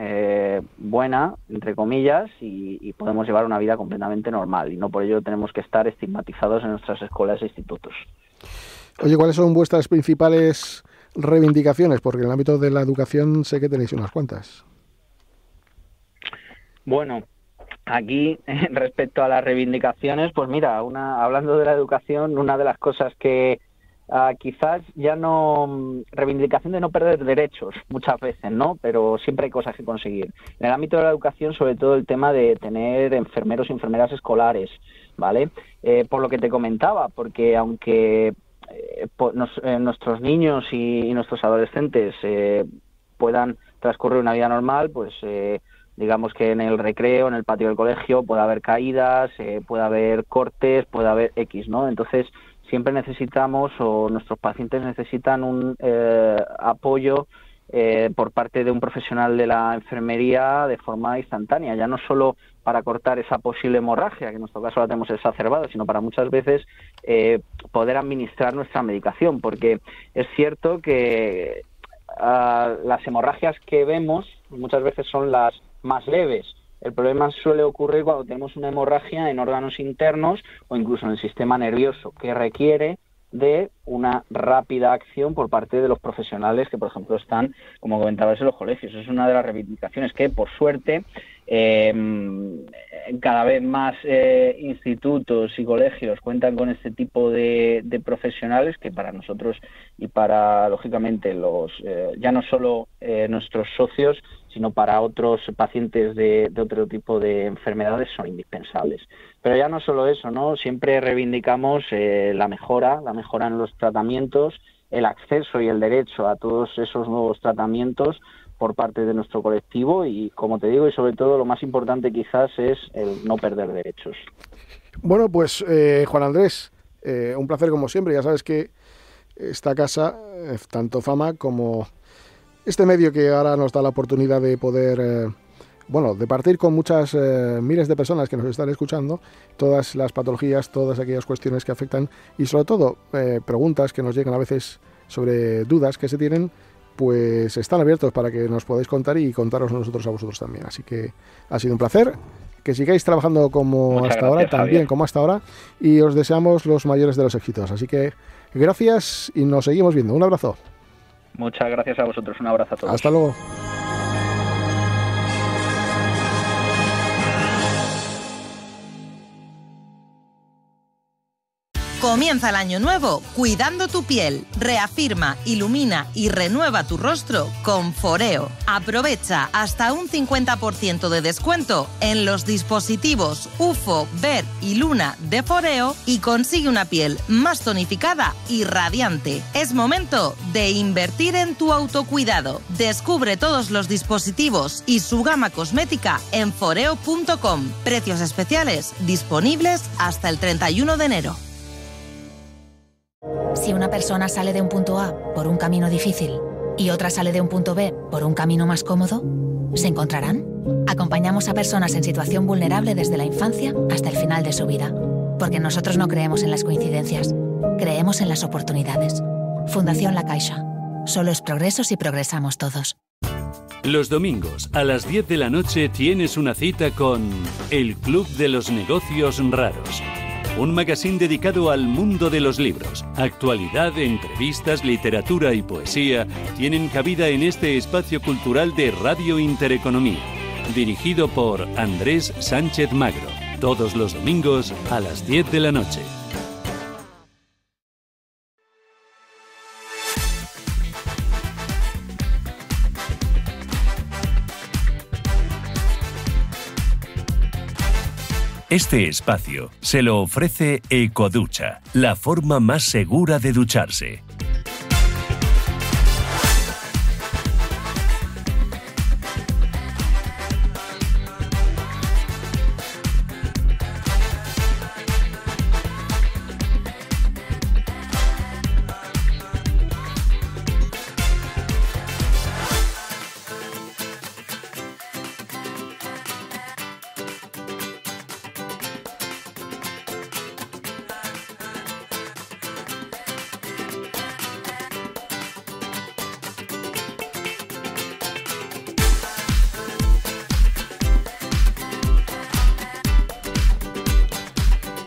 buena, entre comillas, y podemos llevar una vida completamente normal, y no por ello tenemos que estar estigmatizados en nuestras escuelas e institutos. Oye, ¿cuáles son vuestras principales reivindicaciones? Porque en el ámbito de la educación sé que tenéis unas cuantas. Bueno, aquí, respecto a las reivindicaciones, pues mira, hablando de la educación, una de las cosas que quizás ya no... reivindicación de no perder derechos, muchas veces, ¿no? Pero siempre hay cosas que conseguir. En el ámbito de la educación, sobre todo el tema de tener enfermeros y enfermeras escolares, ¿vale? Por lo que te comentaba, porque aunque nuestros niños y nuestros adolescentes puedan transcurrir una vida normal, pues... digamos que en el recreo, en el patio del colegio, puede haber caídas, puede haber cortes, puede haber X, ¿no? Entonces, siempre necesitamos, o nuestros pacientes necesitan un apoyo por parte de un profesional de la enfermería de forma instantánea, ya no solo para cortar esa posible hemorragia, que en nuestro caso la tenemos exacerbada, sino para muchas veces poder administrar nuestra medicación, porque es cierto que las hemorragias que vemos muchas veces son las más leves. El problema suele ocurrir cuando tenemos una hemorragia en órganos internos o incluso en el sistema nervioso, que requiere de una rápida acción por parte de los profesionales que, por ejemplo, están, como comentabas, en los colegios. Es una de las reivindicaciones que, por suerte, cada vez más institutos y colegios cuentan con este tipo de profesionales que para nosotros y para, lógicamente, ya no solo nuestros socios, sino para otros pacientes de otro tipo de enfermedades son indispensables. Pero ya no solo eso, ¿no? Siempre reivindicamos la mejora en los tratamientos, el acceso y el derecho a todos esos nuevos tratamientos por parte de nuestro colectivo y, como te digo, y sobre todo lo más importante quizás es el no perder derechos. Bueno, pues Juan Andrés, un placer como siempre. Ya sabes que esta casa, tanto Fama como este medio que ahora nos da la oportunidad de poder, de partir con muchas miles de personas que nos están escuchando, todas las patologías, todas aquellas cuestiones que afectan y sobre todo preguntas que nos llegan a veces sobre dudas que se tienen, pues están abiertos para que nos podáis contar y contaros nosotros a vosotros también. Así que ha sido un placer. Que sigáis trabajando como Muchas hasta ahora, gracias, también Javier. como hasta ahora, y os deseamos los mayores de los éxitos. Así que gracias y nos seguimos viendo. Un abrazo. Muchas gracias a vosotros. Un abrazo a todos. Hasta luego. Comienza el año nuevo cuidando tu piel. Reafirma, ilumina y renueva tu rostro con Foreo. Aprovecha hasta un 50% de descuento en los dispositivos UFO, Ver y Luna de Foreo y consigue una piel más tonificada y radiante. Es momento de invertir en tu autocuidado. Descubre todos los dispositivos y su gama cosmética en foreo.com. Precios especiales disponibles hasta el 31 de enero. Si una persona sale de un punto A por un camino difícil y otra sale de un punto B por un camino más cómodo, ¿se encontrarán? Acompañamos a personas en situación vulnerable desde la infancia hasta el final de su vida, porque nosotros no creemos en las coincidencias, creemos en las oportunidades. Fundación La Caixa. Solo es progreso si progresamos todos. Los domingos a las 10 de la noche tienes una cita con El Club de los Negocios Raros. Un magazín dedicado al mundo de los libros. Actualidad, entrevistas, literatura y poesía tienen cabida en este espacio cultural de Radio Intereconomía. Dirigido por Andrés Sánchez Magro. Todos los domingos a las 10 de la noche. Este espacio se lo ofrece Ecoducha, la forma más segura de ducharse.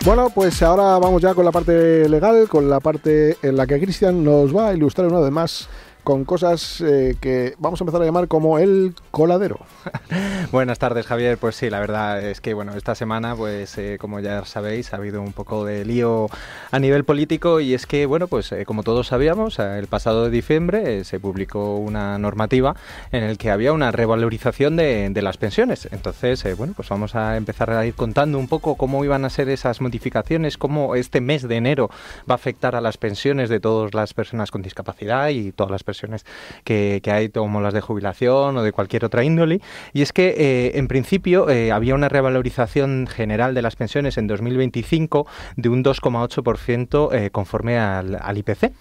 Bueno, pues ahora vamos ya con la parte legal, con la parte en la que Cristian nos va a ilustrar una vez más con cosas que vamos a empezar a llamar como el coladero. Buenas tardes, Javier. Pues sí, la verdad es que bueno, esta semana, pues como ya sabéis, ha habido un poco de lío a nivel político y es que, bueno, pues como todos sabíamos, el pasado diciembre se publicó una normativa en el que había una revalorización de las pensiones. Entonces, bueno, pues vamos a empezar a ir contando un poco cómo iban a ser esas modificaciones, cómo este mes de enero va a afectar a las pensiones de todas las personas con discapacidad y todas las pensiones que hay, como las de jubilación o de cualquier otra índole. Y es que en principio había una revalorización general de las pensiones en 2025 de un 2,8% conforme al IPC.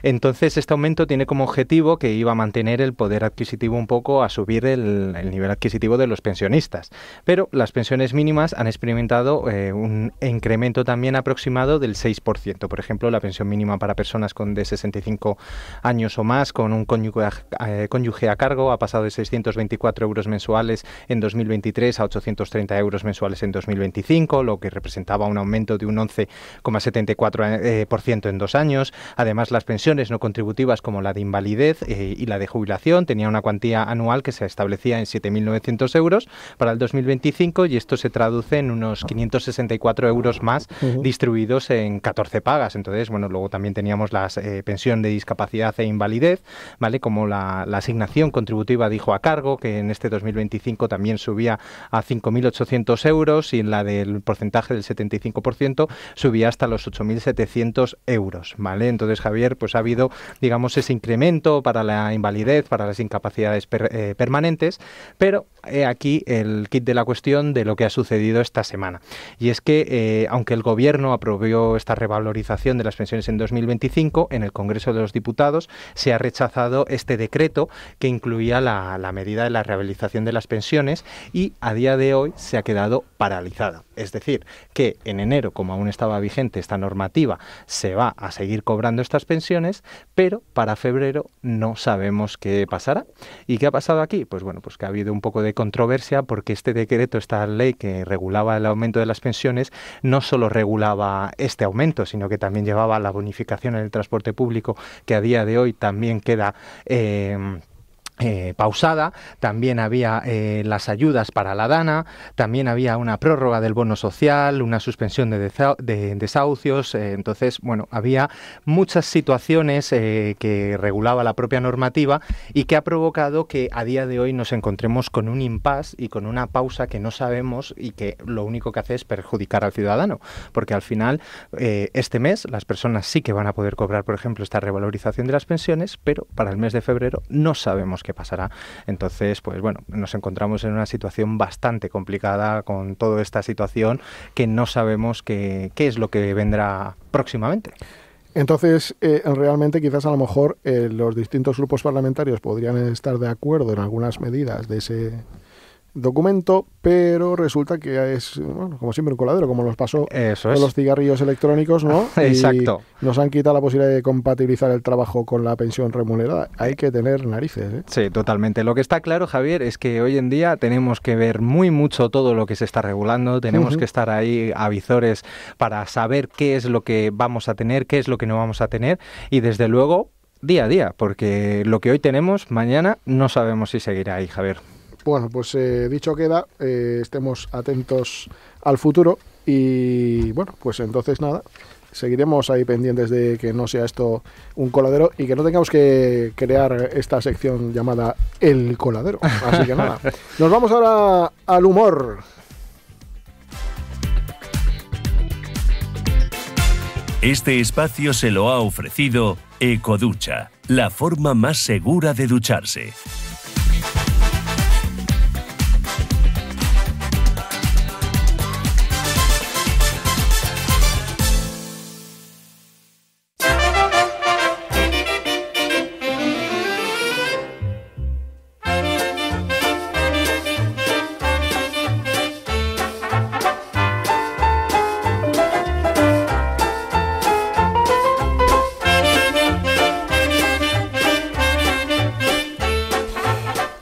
Entonces este aumento tiene como objetivo que iba a mantener el poder adquisitivo un poco, a subir el nivel adquisitivo de los pensionistas. Pero las pensiones mínimas han experimentado un incremento también aproximado del 6%. Por ejemplo, la pensión mínima para personas de 65 años o más con un cónyuge a cargo ha pasado de 624 euros mensuales en 2023 a 830 euros mensuales en 2025, lo que representaba un aumento de un 11,74% en 2 años. Además, las pensiones no contributivas como la de invalidez y la de jubilación tenía una cuantía anual que se establecía en 7.900 euros para el 2025 y esto se traduce en unos 564 euros más distribuidos en 14 pagas. Entonces, bueno, luego también teníamos la pensión de discapacidad e invalidez, ¿vale? Como la asignación contributiva de hijo a cargo, que en este 2025 también subía a 5.800 euros y la del porcentaje del 75% subía hasta los 8.700 euros, ¿vale? Entonces, Javier, pues ha habido, digamos, ese incremento para la invalidez, para las incapacidades permanentes, pero aquí el kit de la cuestión de lo que ha sucedido esta semana. Y es que, aunque el Gobierno aprobó esta revalorización de las pensiones en 2025, en el Congreso de los Diputados se ha rechazado rechazado este decreto que incluía la medida de la revalorización de las pensiones y a día de hoy se ha quedado paralizada. Es decir, que en enero, como aún estaba vigente esta normativa, se va a seguir cobrando estas pensiones, pero para febrero no sabemos qué pasará. ¿Y qué ha pasado aquí? Pues bueno, pues que ha habido un poco de controversia porque este decreto, esta ley que regulaba el aumento de las pensiones, no solo regulaba este aumento, sino que también llevaba la bonificación en el transporte público, que a día de hoy también queda pausada, también había las ayudas para la DANA, también había una prórroga del bono social, una suspensión de desahucios, entonces, bueno, había muchas situaciones que regulaba la propia normativa y que ha provocado que a día de hoy nos encontremos con un impasse y con una pausa que no sabemos y que lo único que hace es perjudicar al ciudadano, porque al final este mes las personas sí que van a poder cobrar, por ejemplo, esta revalorización de las pensiones, pero para el mes de febrero no sabemos qué pasará. Entonces, pues bueno, nos encontramos en una situación bastante complicada con toda esta situación que no sabemos qué es lo que vendrá próximamente. Entonces, realmente quizás a lo mejor los distintos grupos parlamentarios podrían estar de acuerdo en algunas medidas de ese documento, pero resulta que es, bueno, como siempre, un coladero, como nos pasó con los cigarrillos electrónicos, ¿no? Exacto. Y nos han quitado la posibilidad de compatibilizar el trabajo con la pensión remunerada. Hay que tener narices, ¿eh? Sí, totalmente. Lo que está claro, Javier, es que hoy en día tenemos que ver mucho todo lo que se está regulando, tenemos que estar ahí a visores para saber qué es lo que vamos a tener, qué es lo que no vamos a tener, y desde luego, día a día, porque lo que hoy tenemos, mañana no sabemos si seguirá ahí, Javier. Bueno, pues dicho queda, estemos atentos al futuro y bueno, pues entonces nada, seguiremos ahí pendientes de que no sea esto un coladero y que no tengamos que crear esta sección llamada El Coladero. Así que nada, nos vamos ahora al humor. Este espacio se lo ha ofrecido Ecoducha, la forma más segura de ducharse.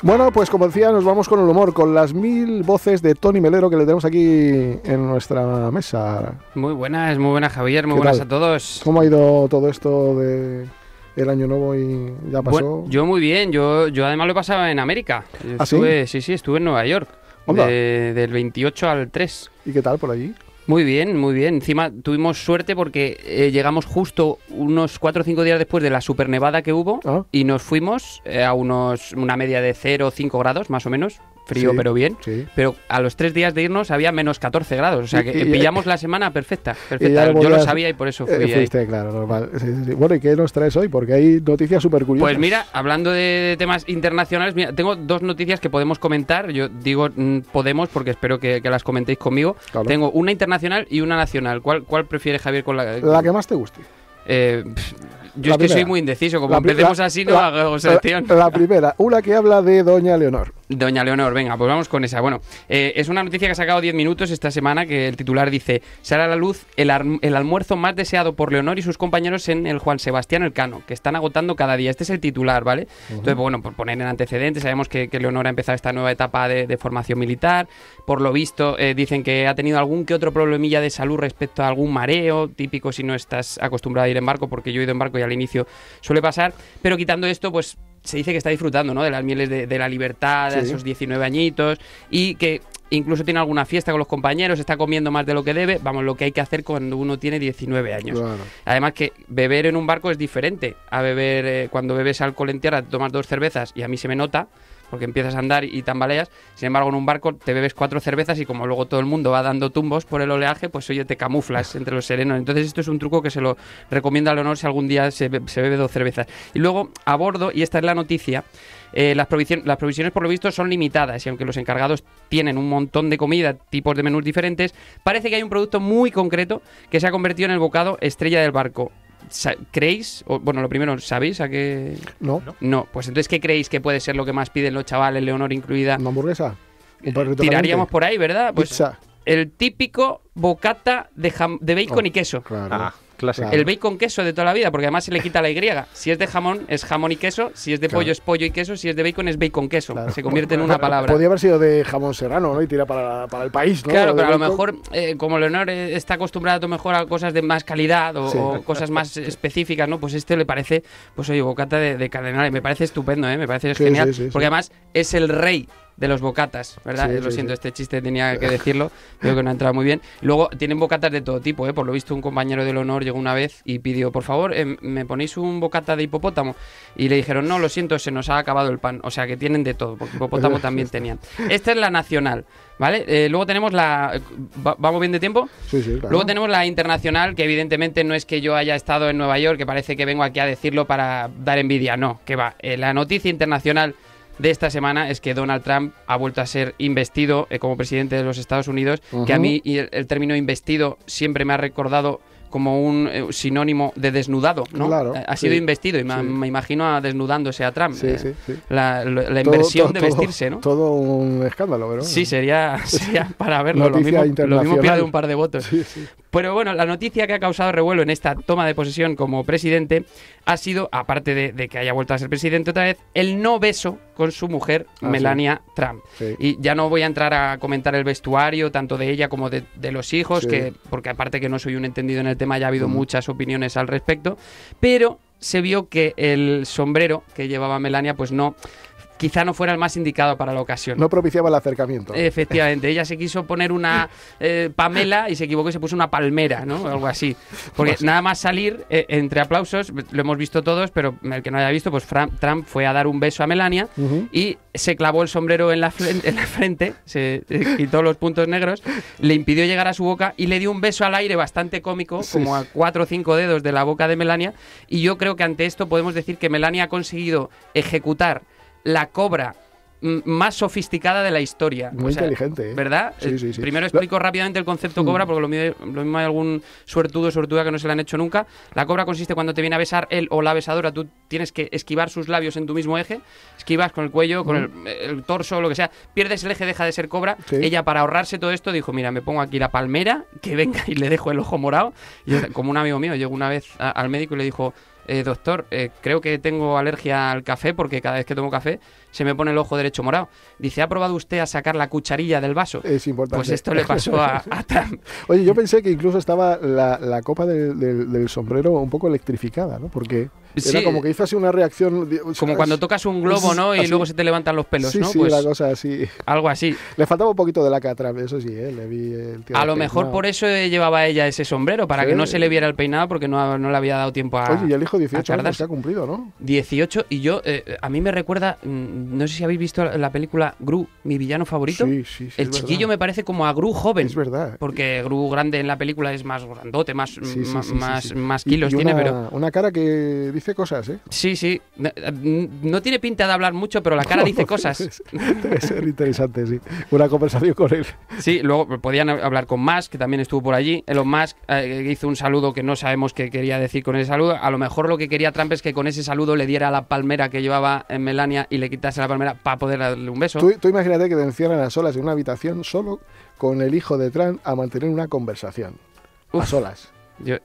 Bueno, pues como decía, nos vamos con el humor, con las 1000 voces de Tony Melero que le tenemos aquí en nuestra mesa. Muy buenas Javier, muy buenas a todos. ¿Cómo ha ido todo esto del año nuevo y ya pasó? Bueno, yo muy bien, yo además lo he pasado en América. Estuve, sí, estuve en Nueva York, del 28 al 3. ¿Y qué tal por allí? Muy bien, muy bien. Encima tuvimos suerte porque llegamos justo unos 4 o 5 días después de la supernevada que hubo y nos fuimos a una media de 0 o 5 grados más o menos. Frío, sí, pero bien. Sí. Pero a los 3 días de irnos había menos 14 grados. O sea que pillamos la semana perfecta. Yo lo sabía y por eso fui fuiste, claro, normal. Sí. Bueno, ¿y qué nos traes hoy? Porque hay noticias súper curiosas. Pues mira, hablando de temas internacionales, mira, tengo 2 noticias que podemos comentar. Yo digo podemos porque espero que las comentéis conmigo. Claro. Tengo una internacional y una nacional. ¿Cuál prefiere Javier con la...? La que más te guste. Yo es que soy muy indeciso, como empecemos así no hago selección. La primera, una que habla de Doña Leonor. Doña Leonor, venga, pues vamos con esa. Bueno, es una noticia que ha sacado 10 minutos esta semana, que el titular dice: sale a la luz el almuerzo más deseado por Leonor y sus compañeros en el Juan Sebastián Elcano, que están agotando cada día. Este es el titular, ¿vale? Entonces, bueno, por poner en antecedentes, sabemos que Leonor ha empezado esta nueva etapa de formación militar. Por lo visto, dicen que ha tenido algún que otro problemilla de salud respecto a algún mareo, típico si no estás acostumbrado a ir en barco, porque yo he ido en barco y al inicio suele pasar. Pero quitando esto, pues se dice que está disfrutando, ¿no?, de las mieles de la libertad, de esos 19 añitos, y que incluso tiene alguna fiesta con los compañeros, está comiendo más de lo que debe. Vamos, lo que hay que hacer cuando uno tiene 19 años. Claro. Además que beber en un barco es diferente a beber cuando bebes alcohol en tierra, te tomas 2 cervezas y a mí se me nota, porque empiezas a andar y tambaleas. Sin embargo, en un barco te bebes 4 cervezas y como luego todo el mundo va dando tumbos por el oleaje, pues oye, te camuflas entre los serenos. Entonces esto es un truco que se lo recomiendo a Leonor si algún día se bebe 2 cervezas. Y luego, a bordo, y esta es la noticia, las provisiones por lo visto son limitadas, y aunque los encargados tienen un montón de comida, tipos de menús diferentes, parece que hay un producto muy concreto que se ha convertido en el bocado estrella del barco. ¿creéis? Bueno, lo primero, ¿sabéis a qué? No. No, pues entonces, ¿qué creéis que puede ser lo que más piden los chavales, Leonor incluida? ¿Una hamburguesa? ¿Un perrito Tiraríamos caliente? por ahí, ¿verdad? Pues Pizza. el típico bocata de bacon y queso. Claro. Clásico. El bacon queso de toda la vida, porque además se le quita la Y. Si es de jamón, es jamón y queso. Si es de pollo, es pollo y queso. Si es de bacon, es bacon queso. Se convierte en una palabra. Podría haber sido de jamón serrano, ¿no? Y tira para el país, ¿no? Claro, pero a lo bacon. mejor, como Leonor está acostumbrada a lo mejor a cosas de más calidad o cosas más específicas, ¿no? Pues le parece, pues oye, bocata de cardenales. Me parece estupendo, ¿eh? Me parece genial. Porque además es el rey de los bocatas, ¿verdad? Lo siento, este chiste tenía que decirlo, creo que no ha entrado muy bien. Luego tienen bocatas de todo tipo, por lo visto un compañero de Leonor llegó una vez y pidió, por favor, ¿me ponéis un bocata de hipopótamo? Y le dijeron, no, lo siento, se nos ha acabado el pan. O sea que tienen de todo, porque hipopótamo también tenían. Esta es la nacional, ¿vale? Luego tenemos la... ¿Vamos bien de tiempo? Sí, claro. Luego tenemos la internacional, que evidentemente no es que yo haya estado en Nueva York, que parece que vengo aquí a decirlo para dar envidia, no, que va. La noticia internacional de esta semana es que Donald Trump ha vuelto a ser investido como presidente de los Estados Unidos, que a mí el término investido siempre me ha recordado como un sinónimo de desnudado, ¿no? Claro, ha sido investido y me imagino desnudándose a Trump. Sí. La inversión de vestirse, ¿no? Todo un escándalo, ¿verdad? Sí, sería para verlo. Noticia lo mismo pierde un par de votos. Sí. Pero bueno, la noticia que ha causado revuelo en esta toma de posesión como presidente ha sido, aparte de que haya vuelto a ser presidente otra vez, el no beso con su mujer, Melania Trump. Sí. Y ya no voy a entrar a comentar el vestuario, tanto de ella como de los hijos, porque aparte que no soy un entendido en el tema, ya ha habido muchas opiniones al respecto, pero se vio que el sombrero que llevaba Melania, pues quizá no fuera el más indicado para la ocasión. No propiciaba el acercamiento. Efectivamente, ella se quiso poner una Pamela y se equivocó y se puso una palmera, ¿no? Algo así. Porque nada más salir, entre aplausos, lo hemos visto todos, pero el que no haya visto, pues Trump fue a dar un beso a Melania y se clavó el sombrero en la frente, se quitó los puntos negros, le impidió llegar a su boca y le dio un beso al aire bastante cómico, como a 4 o 5 dedos de la boca de Melania. Y yo creo que ante esto podemos decir que Melania ha conseguido ejecutar la cobra más sofisticada de la historia. Muy inteligente, ¿eh? ¿Verdad? Sí. Primero explico rápidamente el concepto cobra, porque lo mismo hay algún suertudo o suertuda que no se la han hecho nunca. La cobra consiste cuando te viene a besar él o la besadora, tú tienes que esquivar sus labios en tu mismo eje, esquivas con el cuello, con el torso, lo que sea, pierdes el eje, deja de ser cobra. Ella, para ahorrarse todo esto, dijo, mira, me pongo aquí la palmera, que venga y le dejo el ojo morado. Y yo, como un amigo mío, llegó una vez al médico y le dijo, doctor, creo que tengo alergia al café porque cada vez que tomo café se me pone el ojo derecho morado. Dice, ¿ha probado usted a sacar la cucharilla del vaso? Es importante. Pues esto le pasó a Trump. Oye, yo pensé que incluso estaba la copa del sombrero un poco electrificada, ¿no? Porque era como que hizo así una reacción... Como cuando tocas un globo, ¿no? Y luego se te levantan los pelos, ¿no? Sí, pues la cosa así. Algo así. Le faltaba un poquito de laca a Trump, eso sí, le vi el tío. A lo mejor por eso llevaba ella ese sombrero, para que no se le viera el peinado, porque no le había dado tiempo a... Oye, y el hijo 18 años que ha cumplido, ¿no? 18, y yo, a mí me recuerda, no sé si habéis visto la película Gru, mi villano favorito. Sí, el chiquillo me parece como a Gru joven. Es verdad. Porque Gru grande en la película es más grandote, más kilos tiene, pero... Una cara que dice cosas, ¿eh? Sí. No tiene pinta de hablar mucho, pero la cara dice cosas. Debe ser interesante, sí. Una conversación con él. Sí, luego podían hablar con Musk, que también estuvo por allí. Elon Musk hizo un saludo que no sabemos qué quería decir con ese saludo. A lo mejor lo que quería Trump es que con ese saludo le diera la palmera que llevaba en Melania y le quitase la palmera para poder darle un beso. Tú imagínate que te encierran a solas en una habitación solo con el hijo de Trump a mantener una conversación. A solas.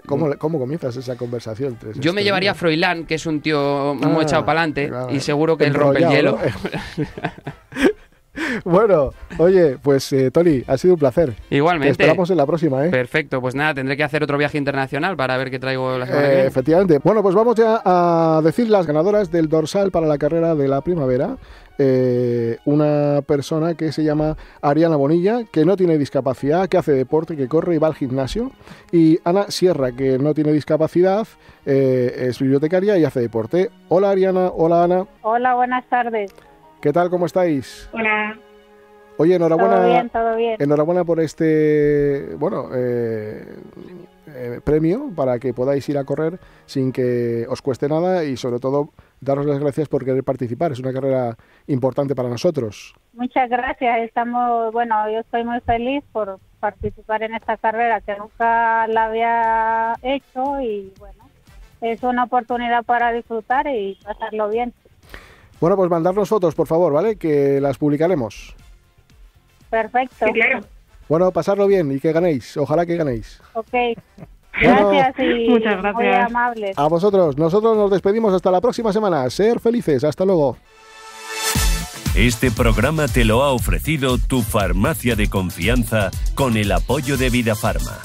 ¿Cómo comienzas esa conversación? Yo me llevaría a Froilán, que es un tío muy echado para adelante, y seguro que él rompe el hielo. Bueno, oye, pues Tony, ha sido un placer. Igualmente. Te esperamos en la próxima, ¿eh? Perfecto, pues nada, tendré que hacer otro viaje internacional para ver qué traigo la semana que viene. Efectivamente. Bueno, pues vamos ya a decir las ganadoras del dorsal para la carrera de la primavera. Una persona que se llama Ariana Bonilla, que no tiene discapacidad, que hace deporte, que corre y va al gimnasio. Y Ana Sierra, que no tiene discapacidad, es bibliotecaria y hace deporte. Hola Ariana, hola Ana. Hola, buenas tardes. ¿Qué tal? ¿Cómo estáis? Hola. Oye, enhorabuena. Todo bien. Enhorabuena por este, premio para que podáis ir a correr sin que os cueste nada y sobre todo daros las gracias por querer participar. Es una carrera importante para nosotros. Muchas gracias. Yo estoy muy feliz por participar en esta carrera que nunca la había hecho y bueno, es una oportunidad para disfrutar y pasarlo bien. Bueno, pues mandarnos fotos, por favor, ¿vale? Que las publicaremos. Perfecto. Sí, claro. Bueno, pasarlo bien y que ganéis. Ojalá que ganéis. Ok. Gracias y Muchas gracias. muy amables. A vosotros. Nosotros nos despedimos hasta la próxima semana. Ser felices. Hasta luego. Este programa te lo ha ofrecido tu farmacia de confianza con el apoyo de Vidafarma.